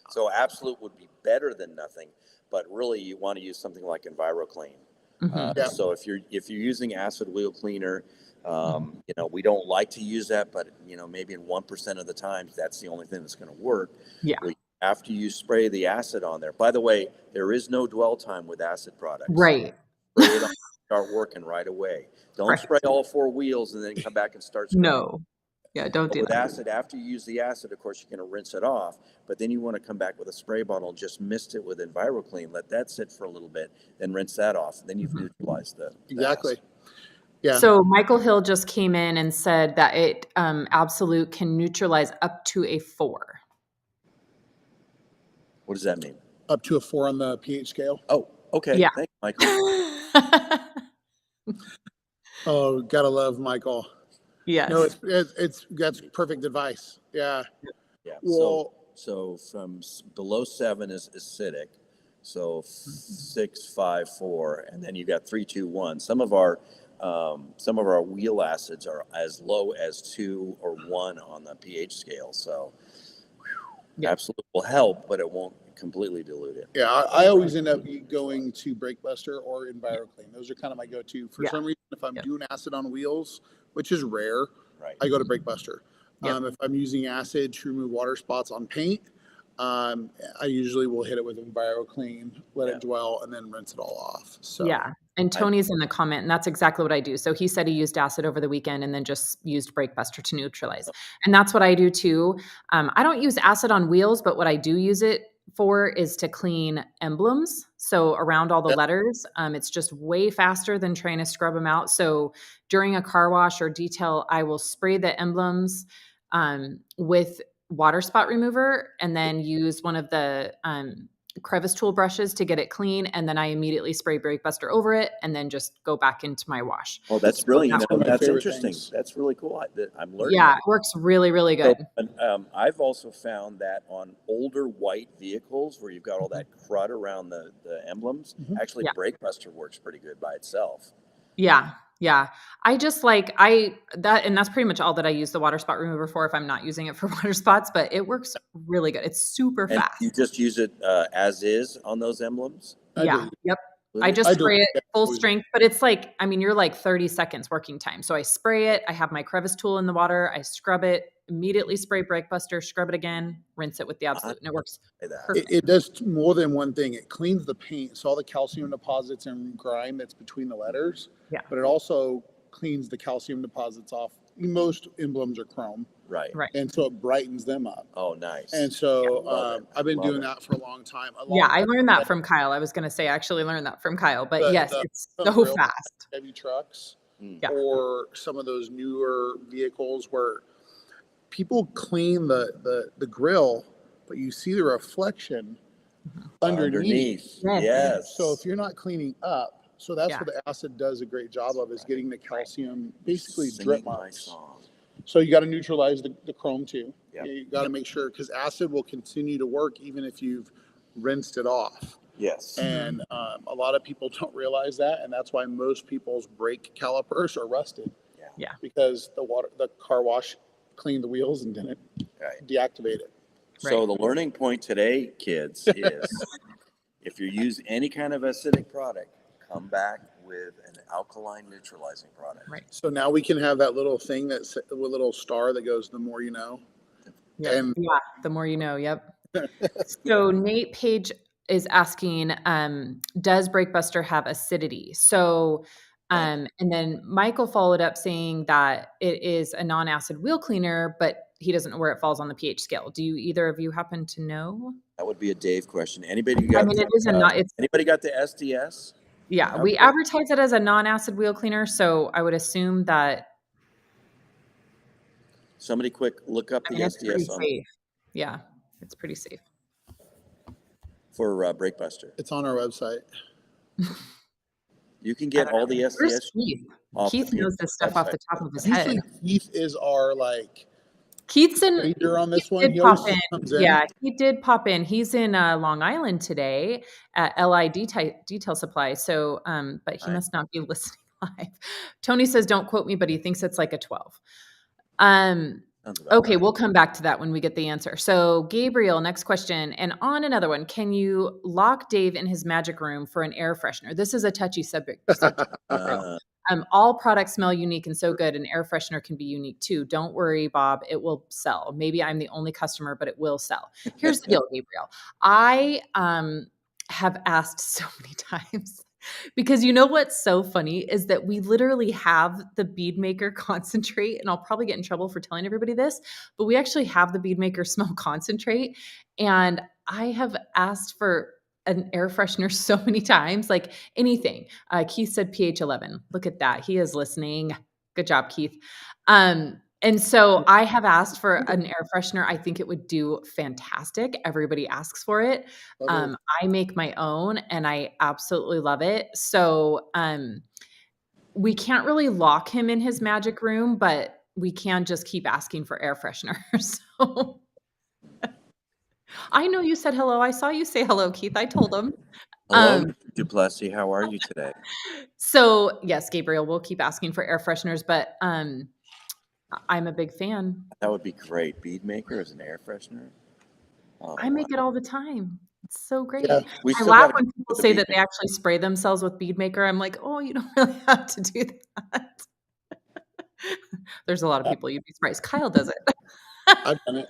S4: So Absolute would be better than nothing, but really you want to use something like EnviroClean. So if you're using acid wheel cleaner, we don't like to use that, but maybe in 1% of the times that's the only thing that's going to work.
S1: Yeah.
S4: After you spray the acid on there. By the way, there is no dwell time with acid products.
S1: Right.
S4: Spray it on, start working right away. Don't spray all 4 wheels and then come back and start spraying.
S1: No. Yeah, don't do
S4: with
S1: that.
S4: Acid, after you use the acid, of course, you're going to rinse it off, but then you want to come back with a spray bottle, just mist it with EnviroClean, let that sit for a little bit, then rinse that off, and then you've neutralized the
S2: Exactly.
S4: acid.
S2: Yeah.
S1: So Michael Hill just came in and said that it Absolute can neutralize up to a 4.
S4: What does that mean?
S2: Up to a 4 on the pH scale.
S4: Oh, okay.
S1: Yeah.
S4: Thanks, Michael.
S2: Oh, gotta love Michael.
S1: Yes.
S2: No, that's perfect advice. Yeah.
S4: Yeah.
S2: Well,
S4: so from below 7 is acidic. So 6, 5, 4, and then you got 3, 2, 1. Some of our wheel acids are as low as 2 or 1 on the pH scale. So Absolute will help, but it won't completely dilute it.
S2: Yeah, I always end up going to Breakbuster or EnviroClean. Those are kind of my go-to. For some reason, if I'm doing acid on wheels, which is rare, I go to Breakbuster. If I'm using acid to remove water spots on paint, I usually will hit it with EnviroClean, let it dwell, and then rinse it all off. So
S1: and Tony's in the comment, and that's exactly what I do. So he said he used acid over the weekend and then just used Breakbuster to neutralize. And that's what I do too. I don't use acid on wheels, but what I do use it for is to clean emblems. So around all the letters, it's just way faster than trying to scrub them out. So during a car wash or detail, I will spray the emblems with water spot remover and then use one of the crevice tool brushes to get it clean. And then I immediately spray Breakbuster over it and then just go back into my wash.
S4: Well, that's brilliant. That's interesting.
S2: Things.
S4: That's really cool. I'm learning.
S1: Yeah, it works really, really good.
S4: So, I've also found that on older white vehicles where you've got all that crud around the emblems, actually Breakbuster works pretty good by itself.
S1: Yeah. I just and that's pretty much all that I use the water spot remover for if I'm not using it for water spots, but it works really good. It's super fast.
S4: You just use it as is on those emblems?
S1: Yep. I just
S2: I do.
S1: spray it
S2: Yeah,
S1: full
S2: always.
S1: strength, but it's like, I mean, you're like 30 seconds working time. So I spray it. I have my crevice tool in the water. I scrub it, immediately spray Breakbuster, scrub it again, rinse it with the Absolute, and it works
S2: It,
S1: perfect.
S2: it does more than one thing. It cleans the paint, so all the calcium deposits and grime that's between the letters.
S1: Yeah.
S2: But it also cleans the calcium deposits off. Most emblems are chrome.
S4: Right.
S1: Right.
S2: And so it brightens them up.
S4: Oh, nice.
S2: And so
S4: Love it.
S2: I've been
S4: Love
S2: doing
S4: it.
S2: that for a long time.
S1: Yeah, I learned that from Kyle. I was going to say I actually learned that from Kyle, but yes, it's so
S2: real
S1: fast.
S2: heavy trucks
S1: Yeah.
S2: or some of those newer vehicles where people clean the grill, but you see the reflection underneath.
S4: Yes.
S2: So if you're not cleaning up, so that's
S1: Yeah.
S2: what the acid does a great job of, is getting the calcium, basically
S4: Singing
S2: drip
S4: my
S2: marks.
S4: song.
S2: So you got to neutralize the chrome too.
S4: Yep.
S2: You got to make sure, because acid will continue to work even if you've rinsed it off.
S4: Yes.
S2: And a lot of people don't realize that, and that's why most people's brake calipers are rusted.
S1: Yeah.
S2: Because the car wash cleaned the wheels and didn't deactivate it.
S4: So the learning point today, kids, is if you use any kind of acidic product, come back with an alkaline neutralizing product.
S1: Right.
S2: So now we can have that little thing that's a little star that goes, the more you know.
S1: Yep.
S2: And
S1: The more you know. Yep. So Nate Page is asking, does Breakbuster have acidity? So, and then Michael followed up saying that it is a non-acid wheel cleaner, but he doesn't know where it falls on the pH scale. Do you, either of you happen to know?
S4: That would be a Dave question. Anybody got?
S1: I mean, it is a not. It's
S4: anybody got the SDS?
S1: yeah. We advertise it as a non-acid wheel cleaner, so I would assume that.
S4: Somebody quick look up the
S1: It's pretty
S4: SDS
S1: safe. Yeah, it's pretty safe.
S4: For Breakbuster.
S2: it's on our website.
S4: You can get all the SDS.
S1: Where's Keith? Keith knows this stuff off the top of his head.
S2: Keith is our
S1: Keith's in.
S2: leader on this one.
S1: Did
S2: He
S1: pop
S2: always
S1: in.
S2: comes in.
S1: Yeah, he did pop in. He's in Long Island today at LI Detail Supply. So, but he must not be listening live. Tony says, "Don't quote me," but he thinks it's like a 12. Okay, we'll come back to that when we get the answer. So, Gabriel, next question, and on another one, can you lock Dave in his magic room for an air freshener? This is a touchy subject. All products smell unique and so good. An air freshener can be unique too. Don't worry, Bob. It will sell. Maybe I'm the only customer, but it will sell. Here's the deal, Gabriel. I have asked so many times, because you know what's so funny is that we literally have the bead maker concentrate, and I'll probably get in trouble for telling everybody this, but we actually have the bead maker smell concentrate. And I have asked for an air freshener so many times, like anything. Keith said pH 11. Look at that. He is listening. Good job, Keith. And so I have asked for an air freshener. I think it would do fantastic. Everybody asks for it. I make my own and I absolutely love it. So we can't really lock him in his magic room, but we can just keep asking for air fresheners. So I know you said hello. I saw you say hello, Keith. I told him.
S4: Hello, Duplessis. How are you today?
S1: So yes, Gabriel, we'll keep asking for air fresheners, but I'm a big fan.
S4: That would be great. Bead maker as an air freshener. Oh,
S1: I make it all the time. It's so great.
S2: Yeah.
S1: I laugh when people say that they actually spray themselves with bead maker. I'm like, oh, you don't really have to do that. There's a lot of people you'd be surprised. Kyle does it.
S2: I've done it.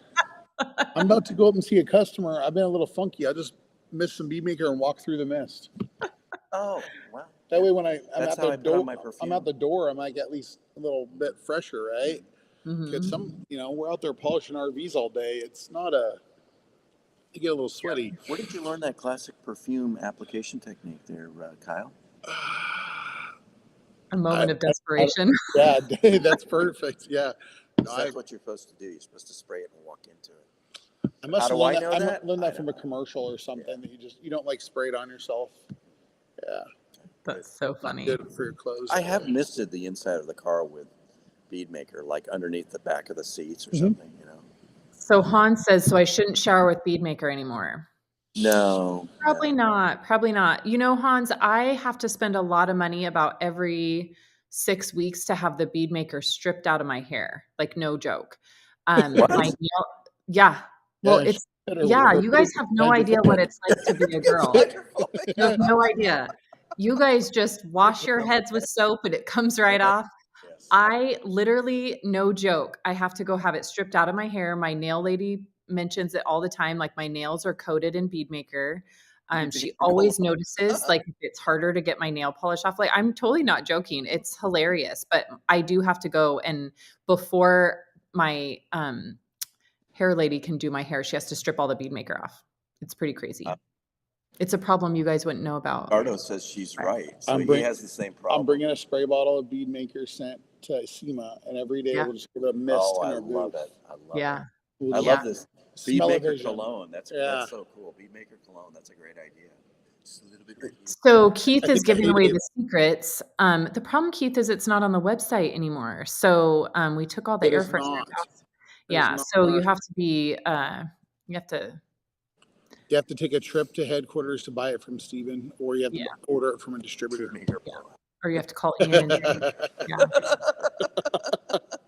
S2: I'm about to go up and see a customer. I've been a little funky. I just missed some bead maker and walk through the mist.
S4: Oh, wow.
S2: That way when I'm
S4: That's
S2: at
S4: how
S2: the
S4: I put
S2: door,
S4: on my perfume.
S2: I'm at the door, I might get at least a little bit fresher, right? Because we're out there polishing RVs all day. It's not you get a little sweaty.
S4: Where did you learn that classic perfume application technique there, Kyle?
S1: A moment of desperation.
S2: Yeah, that's perfect. Yeah. No,
S4: that's what you're supposed to do. You're supposed to spray it and walk into it.
S2: I must
S4: How
S2: have
S4: do I
S2: learned
S4: know that?
S2: I learned that from a commercial or something that you don't like spray it on yourself. Yeah.
S1: That's so funny.
S2: Good for your clothes.
S4: I have misted the inside of the car with bead maker, like underneath the back of the seats or something,
S1: So Hans says, so I shouldn't shower with bead maker anymore.
S4: No.
S1: Probably not. Probably not. You know, Hans, I have to spend a lot of money about every 6 weeks to have the bead maker stripped out of my hair. Like, no joke. Yeah. Well, you guys have no idea what it's like to be a girl. You have no idea. You guys just wash your heads with soap and it comes right off.
S4: Yes.
S1: I literally, no joke, I have to go have it stripped out of my hair. My nail lady mentions it all the time. Like my nails are coated in bead maker. She always notices like if it's harder to get my nail polish off. Like I'm totally not joking. It's hilarious, but I do have to go, and before my hair lady can do my hair, she has to strip all the bead maker off. It's pretty crazy. It's a problem you guys wouldn't know about.
S4: Ricardo says she's right. So
S2: I'm
S4: he
S2: bring-
S4: has the same problem.
S2: I'm bringing a spray bottle of bead maker sent to SEMA, and every day
S1: Yeah.
S2: we'll just give it a mist.
S4: Oh,
S2: in
S4: I
S2: our
S4: love
S2: booth.
S4: it. I love
S1: Yeah.
S4: it.
S2: We'll
S4: I
S2: just
S4: love this Bead
S2: smell
S4: Maker
S2: vision.
S4: cologne. That's so cool. Bead Maker cologne. That's a great idea. Just a little bit right here.
S1: So Keith
S2: I
S1: is
S2: think I
S1: giving
S2: hate
S1: away
S2: it.
S1: the secrets. The problem, Keith, is it's not on the website anymore. So we took all the
S2: It
S1: air
S2: is
S1: fresheners
S2: not.
S1: off.
S2: It
S1: Yeah.
S2: is
S1: So
S2: not.
S1: you have to be you have to
S2: You have to take a trip to headquarters to buy it from Steven, or you have to order it from a distributor.
S1: or you have to call Ian and yeah.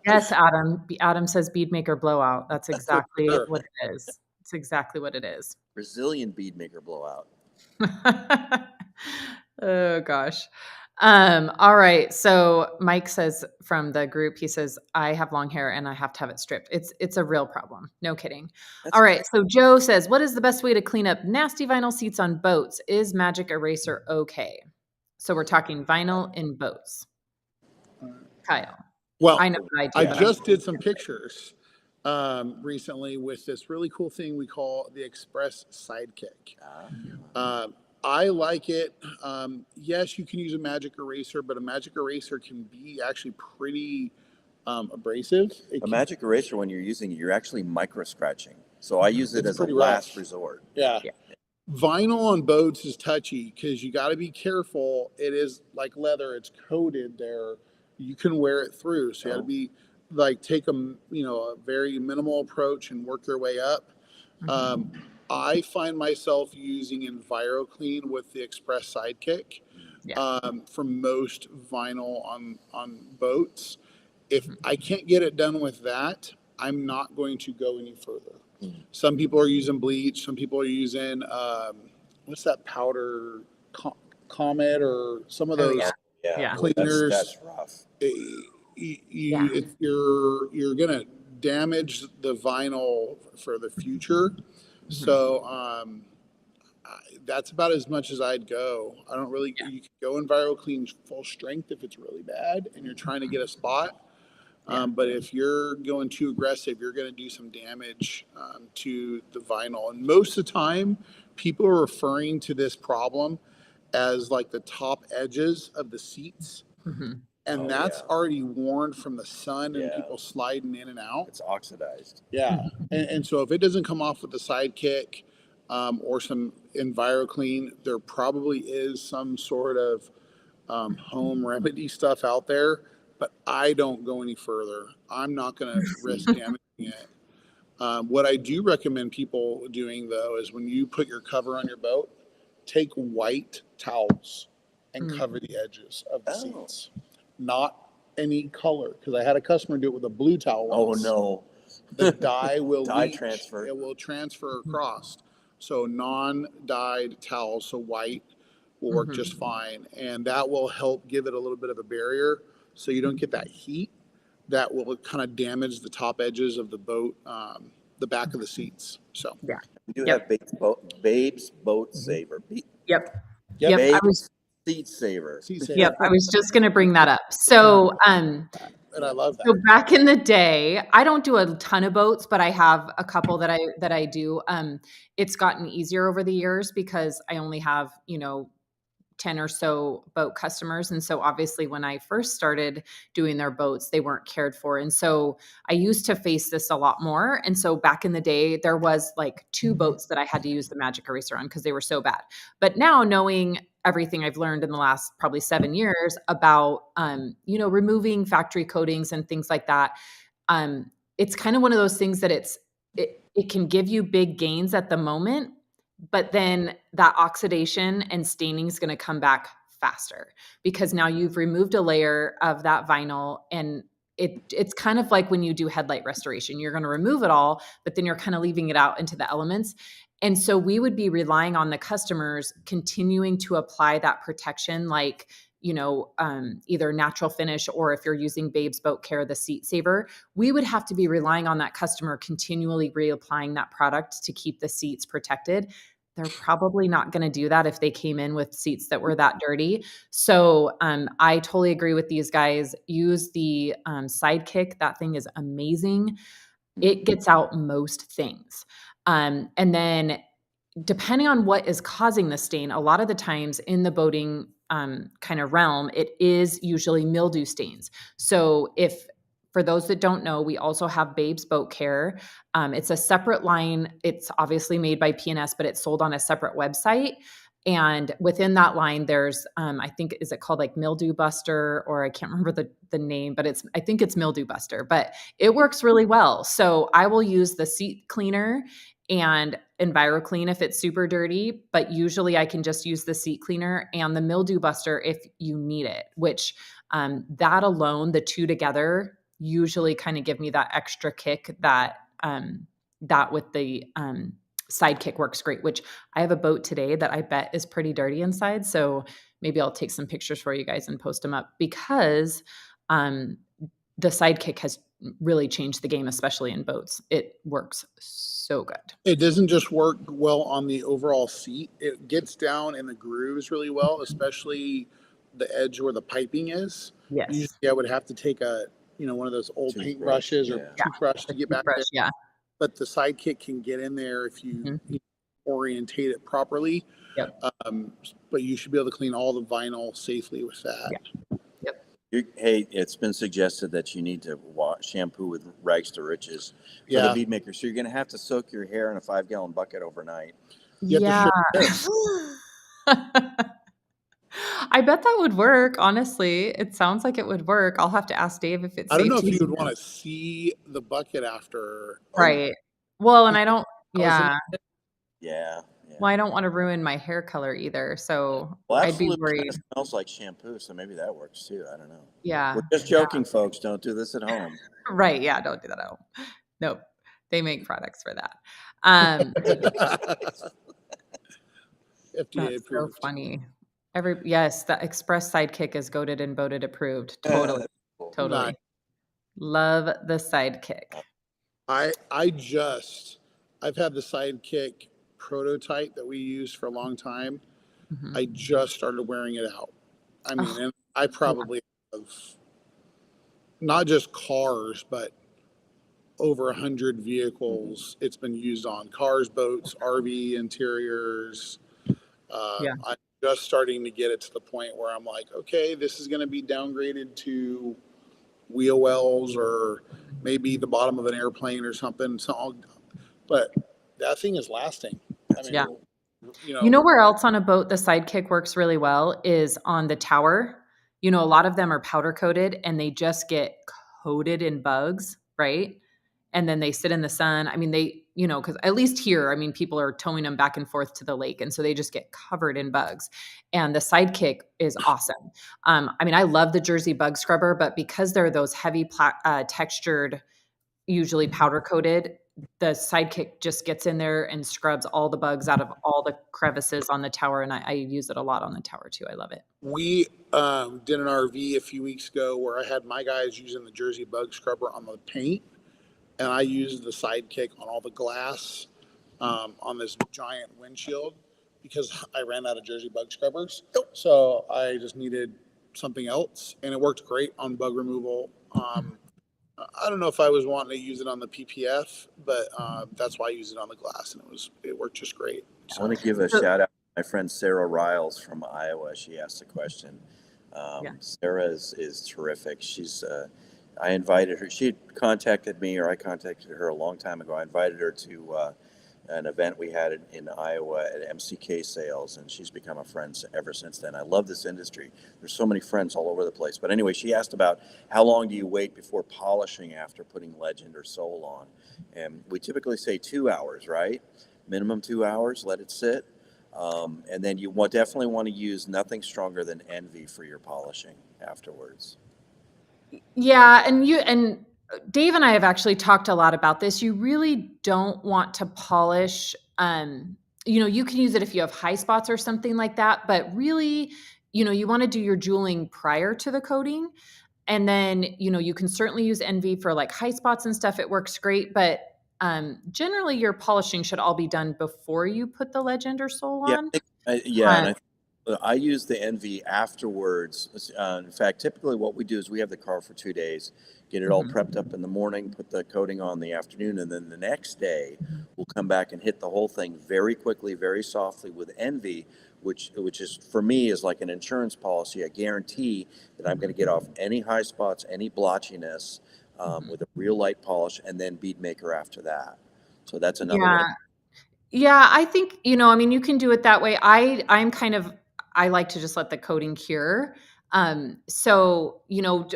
S1: Yes, Adam. Adam says bead maker blowout. That's exactly
S2: sure.
S1: what it is. It's exactly what it is.
S4: Brazilian Bead Maker blowout.
S1: Oh gosh. All right. So Mike says from the group, he says, I have long hair and I have to have it stripped. It's a real problem. No kidding.
S4: That's
S1: All right. So Joe says, what is the best way to clean up nasty vinyl seats on boats? Is magic eraser okay? So we're talking vinyl in boats. Kyle.
S2: Well,
S1: I know what I do.
S2: I just did some pictures recently with this really cool thing we call the Express Sidekick. I like it. Yes, you can use a magic eraser, but a magic eraser can be actually pretty abrasive.
S4: A magic eraser, when you're using it, you're actually micro scratching. So I use it
S2: It's
S4: as a
S2: pretty
S4: last
S2: rough.
S4: resort.
S2: Yeah. Vinyl on boats is touchy because you got to be careful. It is like leather; it's coated there. You can wear it through, so you got to be like take a very minimal approach and work your way up. I find myself using EnviroClean with the Express Sidekick for most vinyl on boats. If I can't get it done with that, I'm not going to go any further. Some people are using bleach. Some people are using what's that powder, Comet, or some of those cleaners.
S4: That's rough.
S2: You're gonna damage the vinyl for the future. So that's about as much as I'd go. I don't really. You can go EnviroClean full strength if it's really bad and you're trying to get a spot. But if you're going too aggressive, you're going to do some damage to the vinyl. And most of the time, people are referring to this problem as like the top edges of the seats. And that's already worn from the sun and people sliding in and out.
S4: It's oxidized.
S2: Yeah. And so if it doesn't come off with the Sidekick or some EnviroClean, there probably is some sort of home remedy stuff out there. But I don't go any further. I'm not going to risk damaging it. What I do recommend people doing, though, is when you put your cover on your boat, take white towels and cover the edges of the seats. Not any color. Because I had a customer do it with a blue towel once.
S4: Oh, no.
S2: The dye will leach.
S4: Transfer.
S2: It will transfer across. So non-dyed towels, so white, will work just fine. And that will help give it a little bit of a barrier so you don't get that heat that will kind of damage the top edges of the boat, the back of the seats. So
S4: we do have Babe's Boat Saver. Babe's Seat Saver.
S1: Yep, I was just going to bring that up. So,
S2: and I love that.
S1: So back in the day, I don't do a ton of boats, but I have a couple that I do. It's gotten easier over the years because I only have 10 or so boat customers. And so obviously when I first started doing their boats, they weren't cared for. And so I used to face this a lot more. And so back in the day, there was like 2 boats that I had to use the magic eraser on because they were so bad. But now knowing everything I've learned in the last probably 7 years about, removing factory coatings and things like that, it's kind of one of those things that it can give you big gains at the moment, but then that oxidation and staining is going to come back faster because now you've removed a layer of that vinyl and it's kind of like when you do headlight restoration, you're going to remove it all, but then you're kind of leaving it out into the elements. And so we would be relying on the customers continuing to apply that protection, like, either natural finish, or if you're using Babe's Boat Care, the seat saver, we would have to be relying on that customer continually reapplying that product to keep the seats protected. They're probably not going to do that if they came in with seats that were that dirty. So I totally agree with these guys. Use the Sidekick. That thing is amazing. It gets out most things. And then depending on what is causing the stain, a lot of the times in the boating kind of realm, it is usually mildew stains. So for those that don't know, we also have Babe's Boat Care. It's a separate line. It's obviously made by P&S, but it's sold on a separate website. And within that line, there's, I think, is it called like Mildew Buster, or I can't remember the name, but I think it's Mildew Buster, but it works really well. So I will use the seat cleaner and EnviroClean if it's super dirty, but usually I can just use the seat cleaner and the Mildew Buster if you need it, which that alone, the two together, usually kind of give me that extra kick that with the Sidekick works great, which I have a boat today that I bet is pretty dirty inside. So maybe I'll take some pictures for you guys and post them up, because the Sidekick has really changed the game, especially in boats. It works so good.
S2: It doesn't just work well on the overall seat. It gets down in the grooves really well, especially the edge where the piping is.
S1: Yes.
S2: Usually I would have to take one of those old paintbrushes or toothbrush to get back there.
S1: Yeah.
S2: But the Sidekick can get in there if you orientate it properly.
S1: Yep.
S2: But you should be able to clean all the vinyl safely with that.
S1: Yep.
S4: Hey, it's been suggested that you need to shampoo with rags to riches for the bead maker. So you're going to have to soak your hair in a 5-gallon bucket overnight.
S1: Yeah. I bet that would work. Honestly, it sounds like it would work. I'll have to ask Dave if it's
S2: I don't know
S1: safe
S2: if
S1: to
S2: you would want to see the bucket after.
S1: Right. Well, and I don't, yeah.
S4: Yeah.
S1: Well, I don't want to ruin my hair color either. So
S4: Well,
S1: I'd be
S4: absolutely,
S1: worried.
S4: it smells like shampoo, so maybe that works too. I don't know.
S1: Yeah.
S4: We're just joking, folks. Don't do this at home.
S1: Right. Yeah. Don't do that at home. Nope. They make products for that.
S2: FDA
S1: That's
S2: approved.
S1: so funny. Yes, the Express Sidekick is goated and boated approved. Totally. Totally.
S2: Nice.
S1: Love the Sidekick.
S2: I've had the Sidekick prototype that we used for a long time.
S1: Mhm.
S2: I just started wearing it out. I mean, and I probably have not just cars, but over 100 vehicles it's been used on: cars, boats, RV interiors. I'm just starting to get it to the point where I'm like, okay, this is going to be downgraded to wheel wells or maybe the bottom of an airplane or something. But that thing is lasting. I mean,
S1: You know where else on a boat the Sidekick works really well is on the tower. A lot of them are powder coated and they just get coated in bugs, right? And then they sit in the sun. I mean, because at least here, I mean, people are towing them back and forth to the lake. And so they just get covered in bugs. And the Sidekick is awesome. I mean, I love the Jersey bug scrubber, but because they're those heavy textured, usually powder coated, the Sidekick just gets in there and scrubs all the bugs out of all the crevices on the tower. And I use it a lot on the tower too. I love it.
S2: We did an RV a few weeks ago where I had my guys using the Jersey bug scrubber on the paint, and I used the Sidekick on all the glass on this giant windshield because I ran out of Jersey bug scrubbers. So I just needed something else, and it worked great on bug removal. I don't know if I was wanting to use it on the PPF, but that's why I used it on the glass, and it worked just great. So.
S4: I want to give a shout out to my friend Sarah Riles from Iowa. She asked a question. Sarah is terrific. I invited her. She had contacted me, or I contacted her a long time ago. I invited her to an event we had in Iowa at MCK Sales, and she's become a friend ever since then. I love this industry. There's so many friends all over the place. But anyway, she asked about how long do you wait before polishing after putting Legend or Soul on? And we typically say 2 hours, right? Minimum 2 hours, let it sit. And then you definitely want to use nothing stronger than Envy for your polishing afterwards.
S1: Yeah, and Dave and I have actually talked a lot about this. You really don't want to polish. You can use it if you have high spots or something like that, but really, you want to do your jeweling prior to the coating. And then, you can certainly use NV for like high spots and stuff. It works great, but generally your polishing should all be done before you put the legend or soul
S4: Yeah,
S1: on.
S4: yeah, and
S1: Um,
S4: I use the NV afterwards. In fact, typically what we do is we have the car for 2 days, get it all
S1: mhm.
S4: prepped up in the morning, put the coating on the afternoon, and then the next day we'll come back and hit the whole thing very quickly, very softly with NV, which is for me is like an insurance policy. I guarantee that I'm going to get off any high spots, any blotchiness with a real light polish, and then bead maker after that. So that's another way.
S1: Yeah. Yeah, I think, I mean, you can do it that way. I like to just let the coating cure. So,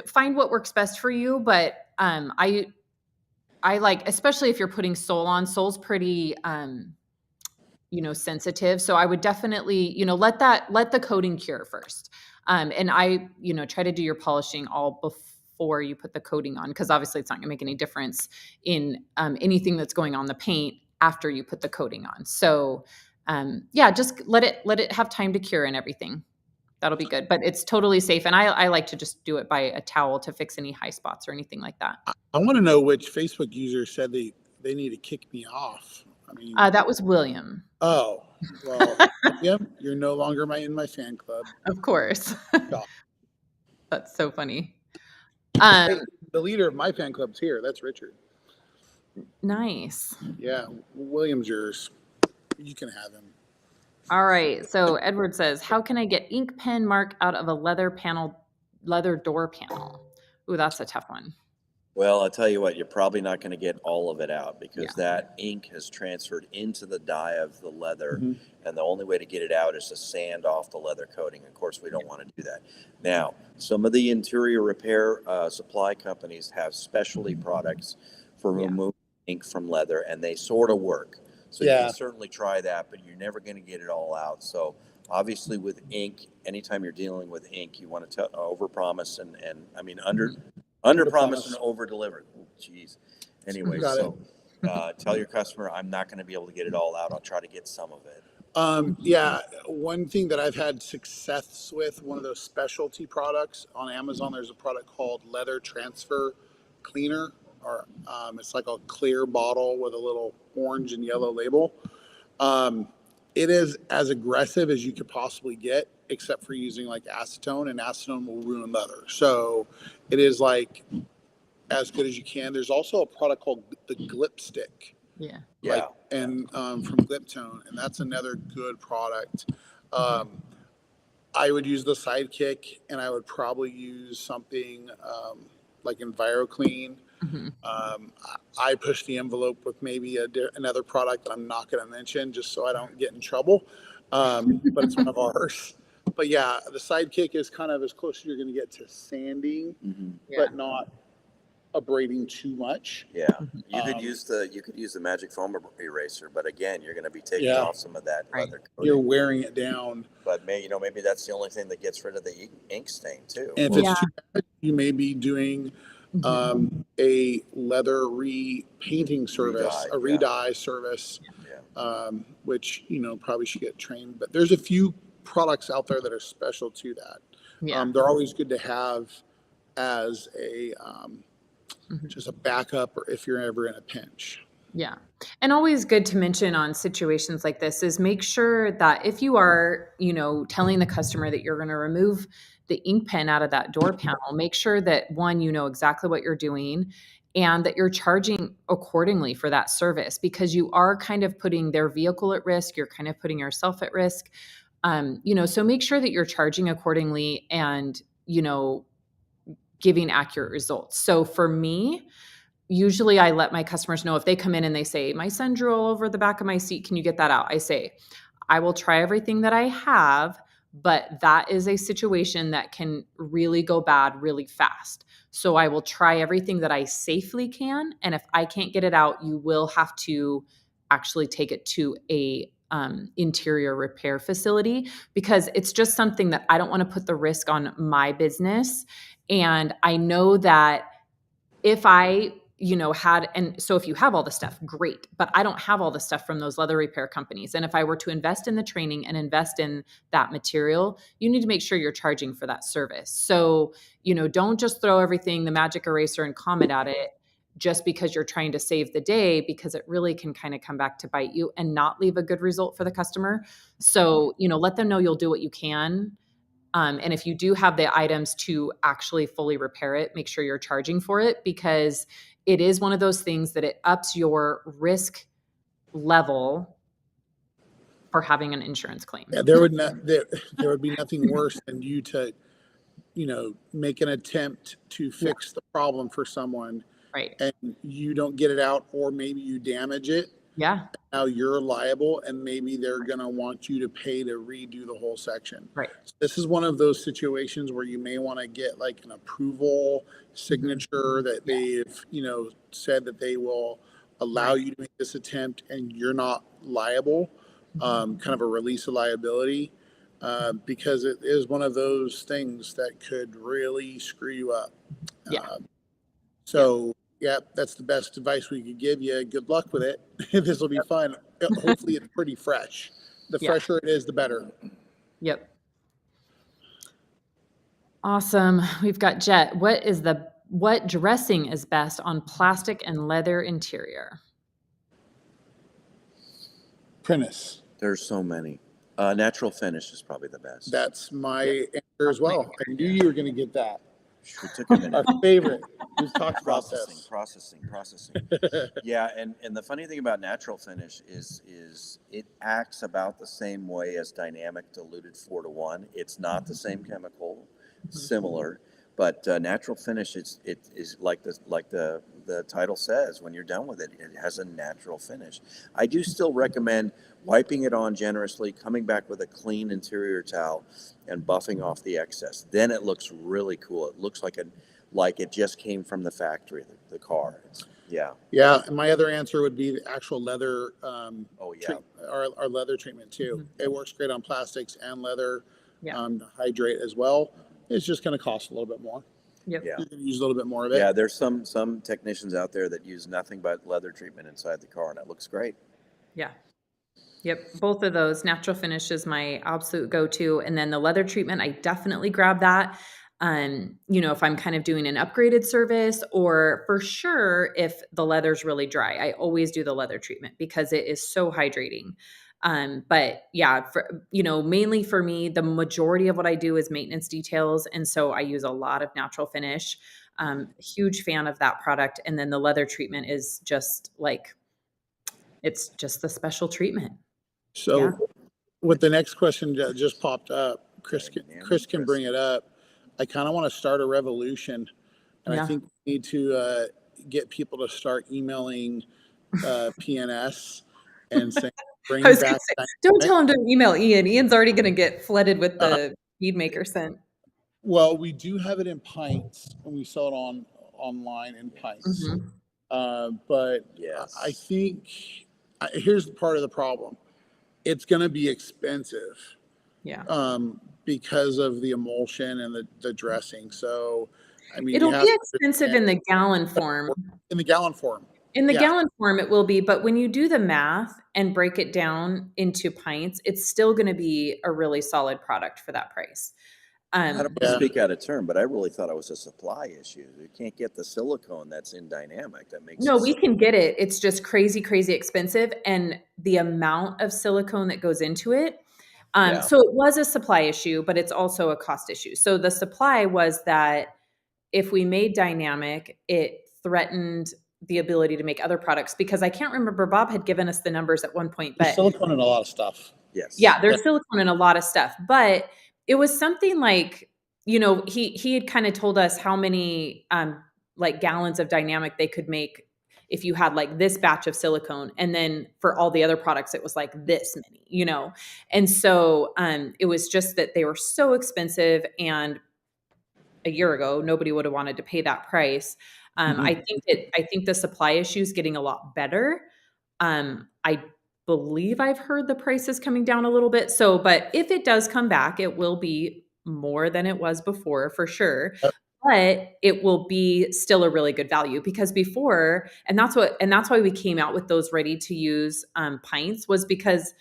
S1: find what works best for you, but I like, especially if you're putting Soul on, Soul's pretty sensitive. So I would definitely, let the coating cure first. And try to do your polishing all before you put the coating on, because obviously it's not gonna make any difference in anything that's going on the paint after you put the coating on. So yeah, just let it have time to cure and everything. That'll be good. But it's totally safe. And I like to just do it by a towel to fix any high spots or anything like that.
S2: I want to know which Facebook user said they need to kick me off. I mean,
S1: That was William.
S2: oh, well, yep, you're no longer in my fan club.
S1: Of course.
S2: God.
S1: That's so funny.
S2: Hey, the leader of my fan club's here. That's Richard.
S1: Nice.
S2: Yeah, William's yours. You can have him.
S1: All right. So Edward says, how can I get ink pen mark out of a leather door panel? Ooh, that's a tough one.
S4: Well, I'll tell you what, you're probably not going to get all of it out because
S1: Yeah.
S4: that ink has transferred into the dye of the leather,
S2: Mhm.
S4: and the only way to get it out is to sand off the leather coating. Of course, we don't want to do that. Now, some of the interior repair supply companies have specialty products for
S1: Yeah.
S4: removing ink from leather, and they sort of work. So you
S2: Yeah.
S4: can certainly try that, but you're never going to get it all out. So obviously with ink, anytime you're dealing with ink, you want to overpromise and I mean, under promise and over deliver. Jeez. Anyway,
S2: Got
S4: so tell your customer I'm not going to be able to get it all out. I'll try to get some of it.
S2: Yeah, one thing that I've had success with, one of those specialty products on Amazon, there's a product called Leather Transfer Cleaner, or it's like a clear bottle with a little orange and yellow label. It is as aggressive as you could possibly get, except for using like acetone, and acetone will ruin leather. So it is like as good as you can. There's also a product called the Glip Stick.
S1: Yeah.
S2: Like,
S4: Yeah.
S2: and from Gliptone, and that's another good product. I would use the Sidekick, and I would probably use something like EnviroClean.
S1: Mhm.
S2: I push the envelope with maybe another product that I'm not going to mention, just so I don't get in trouble. But it's one of ours. But yeah, the Sidekick is kind of as close as you're going to get to sanding,
S1: Yeah.
S2: but not abrading too much.
S4: Yeah. You could use the magic foam eraser, but again, you're going to be taking
S2: Yeah.
S4: off some of that
S1: Right.
S4: leather
S2: You're
S4: coating.
S2: wearing it down.
S4: But maybe that's the only thing that gets rid of the ink stain too.
S2: And if it's too bad, you may be doing a leather repainting service,
S4: Redye,
S2: a
S4: yeah.
S2: redye service,
S4: Yeah.
S2: which probably should get trained. But there's a few products out there that are special to that.
S1: Yeah.
S2: They're always good to have as a just a backup, or if you're ever in a pinch.
S1: Yeah. And always good to mention on situations like this is make sure that if you are, telling the customer that you're going to remove the ink pen out of that door panel, make sure that one, you know exactly what you're doing and that you're charging accordingly for that service, because you are kind of putting their vehicle at risk. You're kind of putting yourself at risk. So make sure that you're charging accordingly and, giving accurate results. So for me, usually I let my customers know if they come in and they say, my son drew all over the back of my seat, can you get that out? I say, I will try everything that I have, but that is a situation that can really go bad really fast. So I will try everything that I safely can. And if I can't get it out, you will have to actually take it to a interior repair facility, because it's just something that I don't want to put the risk on my business. And I know that if I, had, and so if you have all the stuff, great, but I don't have all the stuff from those leather repair companies. And if I were to invest in the training and invest in that material, you need to make sure you're charging for that service. So, don't just throw everything, the magic eraser and Comet at it just because you're trying to save the day, because it really can kind of come back to bite you and not leave a good result for the customer. So, let them know you'll do what you can. And if you do have the items to actually fully repair it, make sure you're charging for it, because it is one of those things that it ups your risk level for having an insurance claim.
S2: Yeah, there would be nothing worse than you to, make an attempt to fix the problem for someone,
S1: Right.
S2: and you don't get it out, or maybe you damage it.
S1: Yeah.
S2: Now you're liable, and maybe they're going to want you to pay to redo the whole section.
S1: Right.
S2: So this is one of those situations where you may want to get like an approval signature that they've, said that they will allow you to make this attempt and you're not liable, kind of a release of liability, because it is one of those things that could really screw you up.
S1: Yeah.
S2: So yeah, that's the best advice we could give you. Good luck with it. This will be fun. Hopefully it's pretty fresh. The fresher it is, the better.
S1: Yep. Awesome. We've got Jet. What dressing is best on plastic and leather interior?
S2: Prentice.
S4: There's so many. Natural finish is probably the best.
S2: That's my answer as well. I knew you were going to get that.
S4: We took a minute.
S2: Our favorite. We've talked about this.
S4: Processing. Yeah, and the funny thing about natural finish is it acts about the same way as dynamic diluted 4-to-1. It's not the same chemical, similar, but natural finish is like the title says. When you're done with it, it has a natural finish. I do still recommend wiping it on generously, coming back with a clean interior towel, and buffing off the excess. Then it looks really cool. It looks like it just came from the factory, the car. Yeah.
S2: And my other answer would be the actual leather. Our leather treatment too. Mm-hmm. It works great on plastics and leather. Hydrate as well. It's just going to cost a little bit more.
S1: Yep.
S2: Yeah. You're going to use a little bit more of it.
S4: Yeah, there's some technicians out there that use nothing but leather treatment inside the car, and it looks great.
S1: Yeah. Yep. Both of those. Natural finish is my absolute go-to. And then the leather treatment, I definitely grab that. If I'm kind of doing an upgraded service, or for sure, if the leather's really dry, I always do the leather treatment because it is so hydrating. But yeah, mainly for me, the majority of what I do is maintenance details. And so I use a lot of natural finish. Huge fan of that product. And then the leather treatment is just it's just the special treatment.
S2: So with the next question that just popped up, Chris can bring it up. I kind of want to start a revolution, and I think we need to get people to start emailing PNS and saying, bring back.
S1: Don't tell him to email Ian. Ian's already going to get flooded with the bead maker scent.
S2: Well, we do have it in pints, and we sell it online in pints. Mm-hmm. But I think here's part of the problem. It's going to be expensive. Yeah. Because of the emulsion and the dressing. So, I mean,
S1: it'll be expensive in the gallon form.
S2: In the gallon form.
S1: In the gallon form, it will be. But when you do the math and break it down into pints, it's still going to be a really solid product for that price.
S4: I don't want to speak out of turn, but I really thought it was a supply issue. You can't get the silicone that's in dynamic. That makes
S1: we can get it. It's just crazy expensive, and the amount of silicone that goes into it. So it was a supply issue, but it's also a cost issue. So the supply was that if we made dynamic, it threatened the ability to make other products, because I can't remember, Bob had given us the numbers at one point, but
S2: there's silicone in a lot of stuff.
S4: Yes.
S1: Yeah, there's silicone in a lot of stuff, but it was something like, he had kind of told us how many gallons of dynamic they could make if you had like this batch of silicone, and then for all the other products, it was like this many, And so it was just that they were so expensive, and a year ago, nobody would have wanted to pay that price. I think the supply issue is getting a lot better. I believe I've heard the price is coming down a little bit. So, but if it does come back, it will be more than it was before for sure. But it will be still a really good value because before, and that's why we came out with those ready to use pints, was because,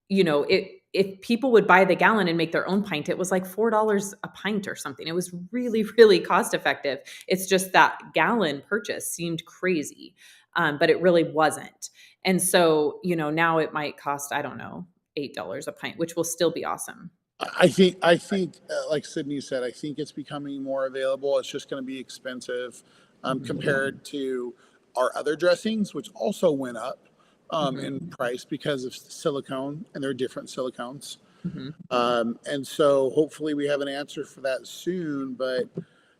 S1: you know, if people would buy the gallon and make their own pint, it was like $4 a pint or something. It was really, really cost effective. It's just that gallon purchase seemed crazy, but it really wasn't. And so, you know, now it might cost, I don't know, $8 a pint, which will still be awesome.
S2: I think, like Sydney said, I think it's becoming more available. It's just going to be expensive compared to our other dressings, which also went up in price because of silicone, and they're different silicones. And so hopefully we have an answer for that soon. But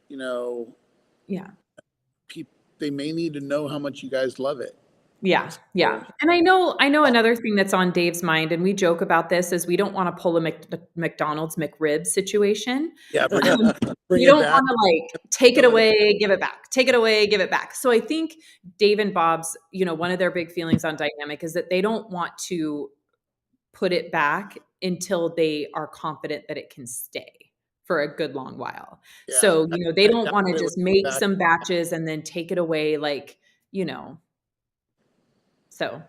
S2: you know,
S1: Yeah.
S2: they may need to know how much you guys love it.
S1: Yeah, yeah. And I know another thing that's on Dave's mind, and we joke about this, is we don't want to pull a McDonald's McRib situation.
S2: Yeah, bring
S1: We
S2: it
S1: don't
S2: back.
S1: want to like take it away, give it back, take it away, give it back. So I think Dave and Bob's, you know, one of their big feelings on Dynamic is that they don't want to put it back until they are confident that it can stay for a good long while.
S2: Yeah,
S1: So, you know, they don't
S2: that's
S1: want to
S2: what it
S1: just
S2: would
S1: make
S2: back.
S1: some batches and then take it away, like, you know. So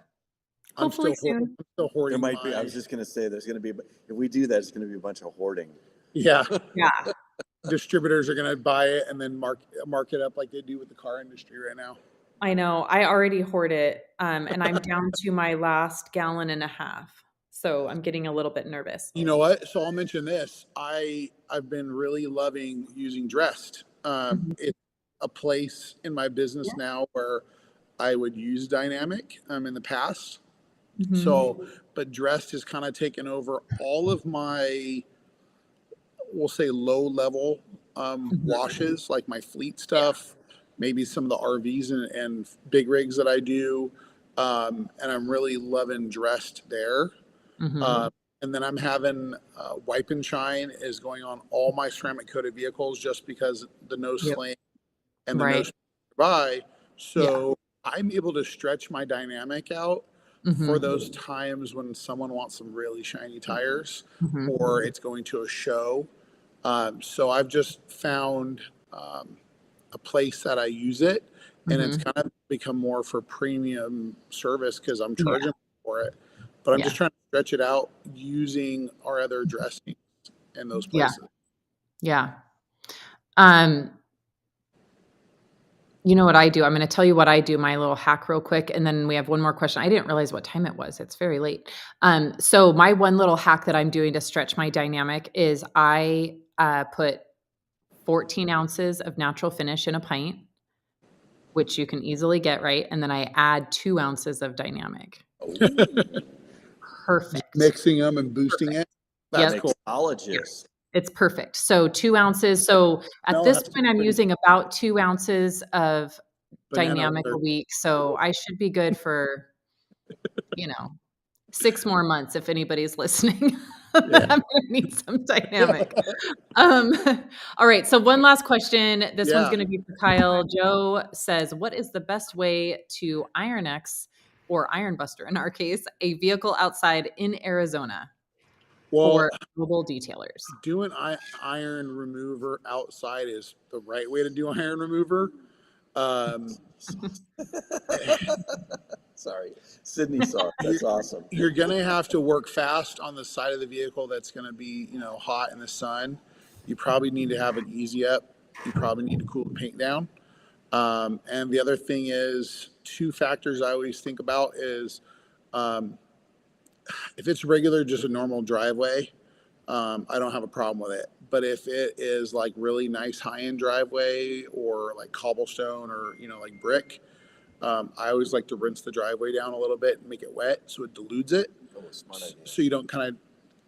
S1: hopefully soon.
S2: I'm still hoarding.
S4: There might be. I was just going to say, there's going to be. If we do that, it's going to be a bunch of hoarding.
S2: Yeah.
S1: Yeah.
S2: Distributors are going to buy it and then mark it up like they do with the car industry right now.
S1: I know. I already hoard it, and I'm down to my last gallon and a half. So I'm getting a little bit nervous.
S2: You know what? So I'll mention this. I've been really loving using Dressed. It's a place in my business now where I would use Dynamic in the past. So, but Dressed has kind of taken over all of my, we'll say, low level washes, like my fleet stuff, maybe some of the RVs and big rigs that I do. And I'm really loving Dressed there. And then I'm having Wipe and Shine is going on all my ceramic coated vehicles just because the no sling and the no buy. So I'm able to stretch my Dynamic out for those times when someone wants some really shiny tires or it's going to a show. So I've just found a place that I use it, and it's kind of become more for premium service because I'm charging for it. But I'm just trying to stretch it out using our other dressings in those places.
S1: Yeah. You know what I do? I'm going to tell you what I do, my little hack real quick. And then we have one more question. I didn't realize what time it was. It's very late. So my one little hack that I'm doing to stretch my Dynamic is I put 14 ounces of natural finish in a pint, which you can easily get, right? And then I add 2 ounces of Dynamic. Perfect.
S2: Mixing them and boosting it. That's cool.
S4: Mixologist.
S1: It's perfect. So 2 ounces. So at this point, I'm using about 2 ounces of Dynamic a week. So I should be good for, 6 more months if anybody's listening. I'm going to need some Dynamic. All right. So one last question. This one's going to be for Kyle. Joe says, what is the best way to IronX or Iron Buster, in our case, a vehicle outside in Arizona? For global detailers.
S2: Doing iron remover outside is the right way to do iron remover.
S4: Sorry, Sydney saw it. That's awesome.
S2: You're going to have to work fast on the side of the vehicle that's going to be, hot in the sun. You probably need to have an easy up. You probably need to cool the paint down. And the other thing is 2 factors I always think about is if it's regular, just a normal driveway, I don't have a problem with it. But if it is like really nice high-end driveway or like cobblestone or, like brick, I always like to rinse the driveway down a little bit and make it wet so it dilutes it. So you don't kind of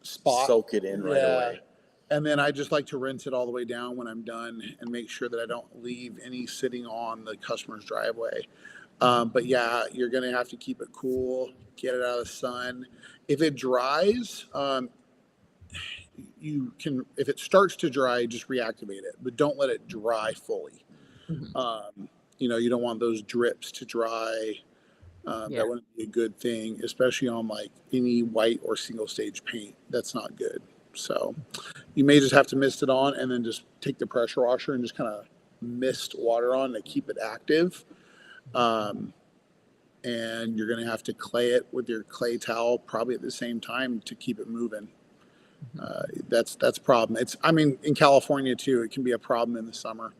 S4: soak it in right away.
S2: And then I just like to rinse it all the way down when I'm done and make sure that I don't leave any sitting on the customer's driveway. But yeah, you're going to have to keep it cool, get it out of the sun. If it dries, you can, if it starts to dry, just reactivate it, but don't let it dry fully. You don't want those drips to dry That wouldn't be a good thing, especially on like any white or single stage paint. That's not good. So you may just have to mist it on and then just take the pressure washer and just kind of mist water on to keep it active. And you're going to have to clay it with your clay towel probably at the same time to keep it moving. That's a problem. In California too, it can be a problem in the summer.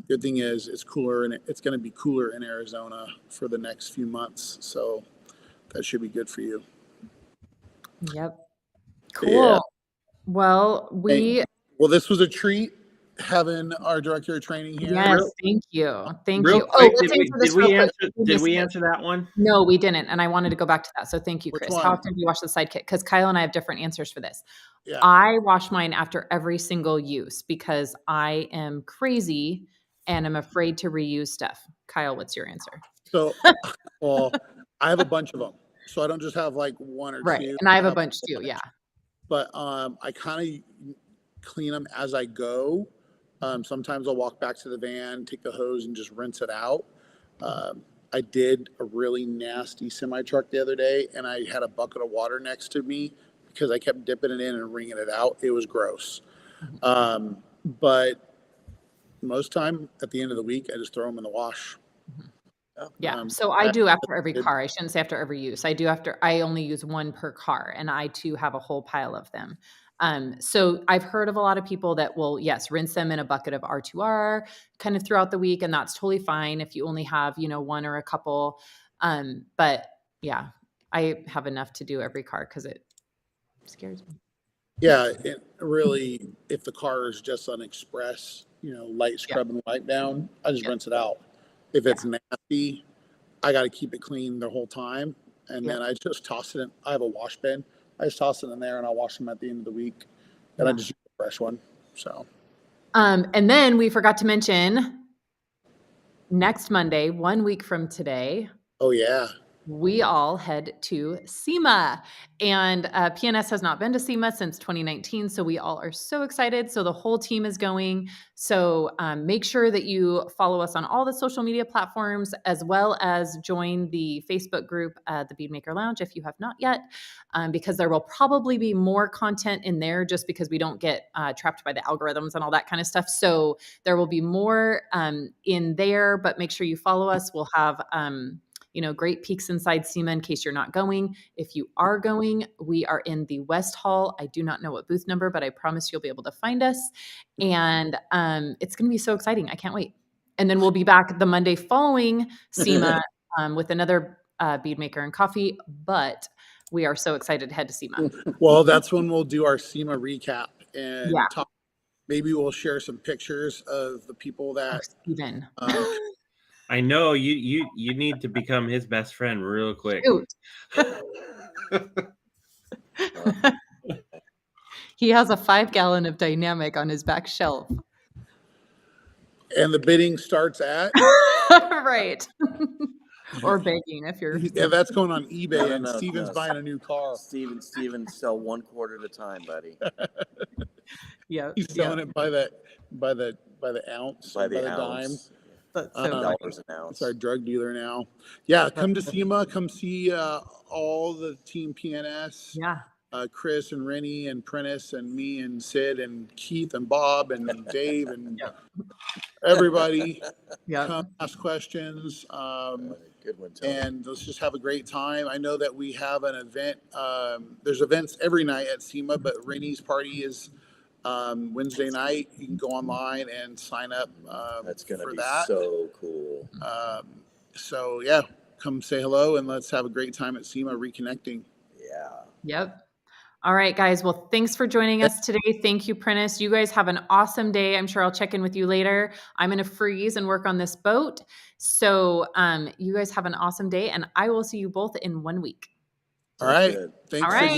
S2: Good thing is it's cooler, and it's going to be cooler in Arizona for the next few months. So that should be good for you.
S1: Yep. Cool. Yeah. Well,
S2: this was a treat having our director of training here.
S1: Yes, thank you. Thank
S3: real
S1: you.
S3: Quick,
S1: Did
S3: we answer that one?
S1: No, we didn't. And I wanted to go back to that. So thank you, Chris.
S2: Which one?
S1: How often do you wash the sidekick? Because Kyle and I have different answers for this.
S2: Yeah.
S1: I wash mine after every single use because I am crazy and I'm afraid to reuse stuff. Kyle, what's your answer?
S2: So, well, I have a bunch of them. So I don't just have like one or two.
S1: And I have a bunch too. Yeah.
S2: But I kind of clean them as I go. Sometimes I'll walk back to the van, take the hose, and just rinse it out. I did a really nasty semi truck the other day, and I had a bucket of water next to me because I kept dipping it in and wringing it out. It was gross. But most time at the end of the week, I just throw them in the wash.
S1: Yeah. So I do after every car. I shouldn't say after every use. I only use one per car, and I too have a whole pile of them. So I've heard of a lot of people that will, yes, rinse them in a bucket of R2R kind of throughout the week. And that's totally fine if you only have, one or a couple. But yeah, I have enough to do every car because it scares me.
S2: Yeah. It really, if the car is just on express, light scrub and wipe down, I just rinse it out. If it's nasty, I got to keep it clean the whole time. And then I just toss it in. I have a wash bin. I just toss it in there and I'll wash them at the end of the week. And I just use a fresh one. So.
S1: And then we forgot to mention next Monday, 1 week from today.
S2: Oh, yeah.
S1: We all head to SEMA, and PNS has not been to SEMA since 2019. So we all are so excited. So the whole team is going. So make sure that you follow us on all the social media platforms, as well as join the Facebook group, the Bead Maker Lounge, if you have not yet, because there will probably be more content in there just because we don't get trapped by the algorithms and all that kind of stuff. So there will be more in there, but make sure you follow us. We'll have great peeks inside SEMA in case you're not going. If you are going, we are in the West Hall. I do not know what booth number, but I promise you'll be able to find us. And it's going to be so exciting. I can't wait. And then we'll be back the Monday following SEMA with another bead maker and coffee. But we are so excited to head to SEMA.
S2: Well, that's when we'll do our SEMA recap and talk. Maybe we'll share some pictures of the people that
S3: I know you need to become his best friend real quick.
S1: He has a 5-gallon of dynamic on his back shelf.
S2: And the bidding starts at?
S1: Right. Or begging if you're.
S2: Yeah, that's going on eBay, and Steven's buying a new car.
S4: Steven, sell 1 quart at a time, buddy.
S1: Yeah.
S2: He's selling it by the ounce,
S4: by the
S2: dime.
S1: That's so
S4: $10 an ounce.
S2: It's our drug dealer now. Yeah, come to SEMA. Come see all the team PNS.
S1: Yeah.
S2: Chris and Rennie and Prentice and me and Sid and Keith and Bob and Dave and everybody. Come ask questions.
S4: Good one, Tony.
S2: And let's just have a great time. I know that we have an event. There's events every night at SEMA, but Rennie's party is Wednesday night. You can go online and sign up.
S4: That's going to be
S2: that.
S4: So cool.
S2: So yeah, come say hello and let's have a great time at SEMA reconnecting.
S4: Yeah.
S1: Yep. All right, guys. Well, thanks for joining us today. Thank you, Prentice. You guys have an awesome day. I'm sure I'll check in with you later. I'm going to freeze and work on this boat. So you guys have an awesome day, and I will see you both in 1 week.
S2: All right. Thanks.
S1: All right.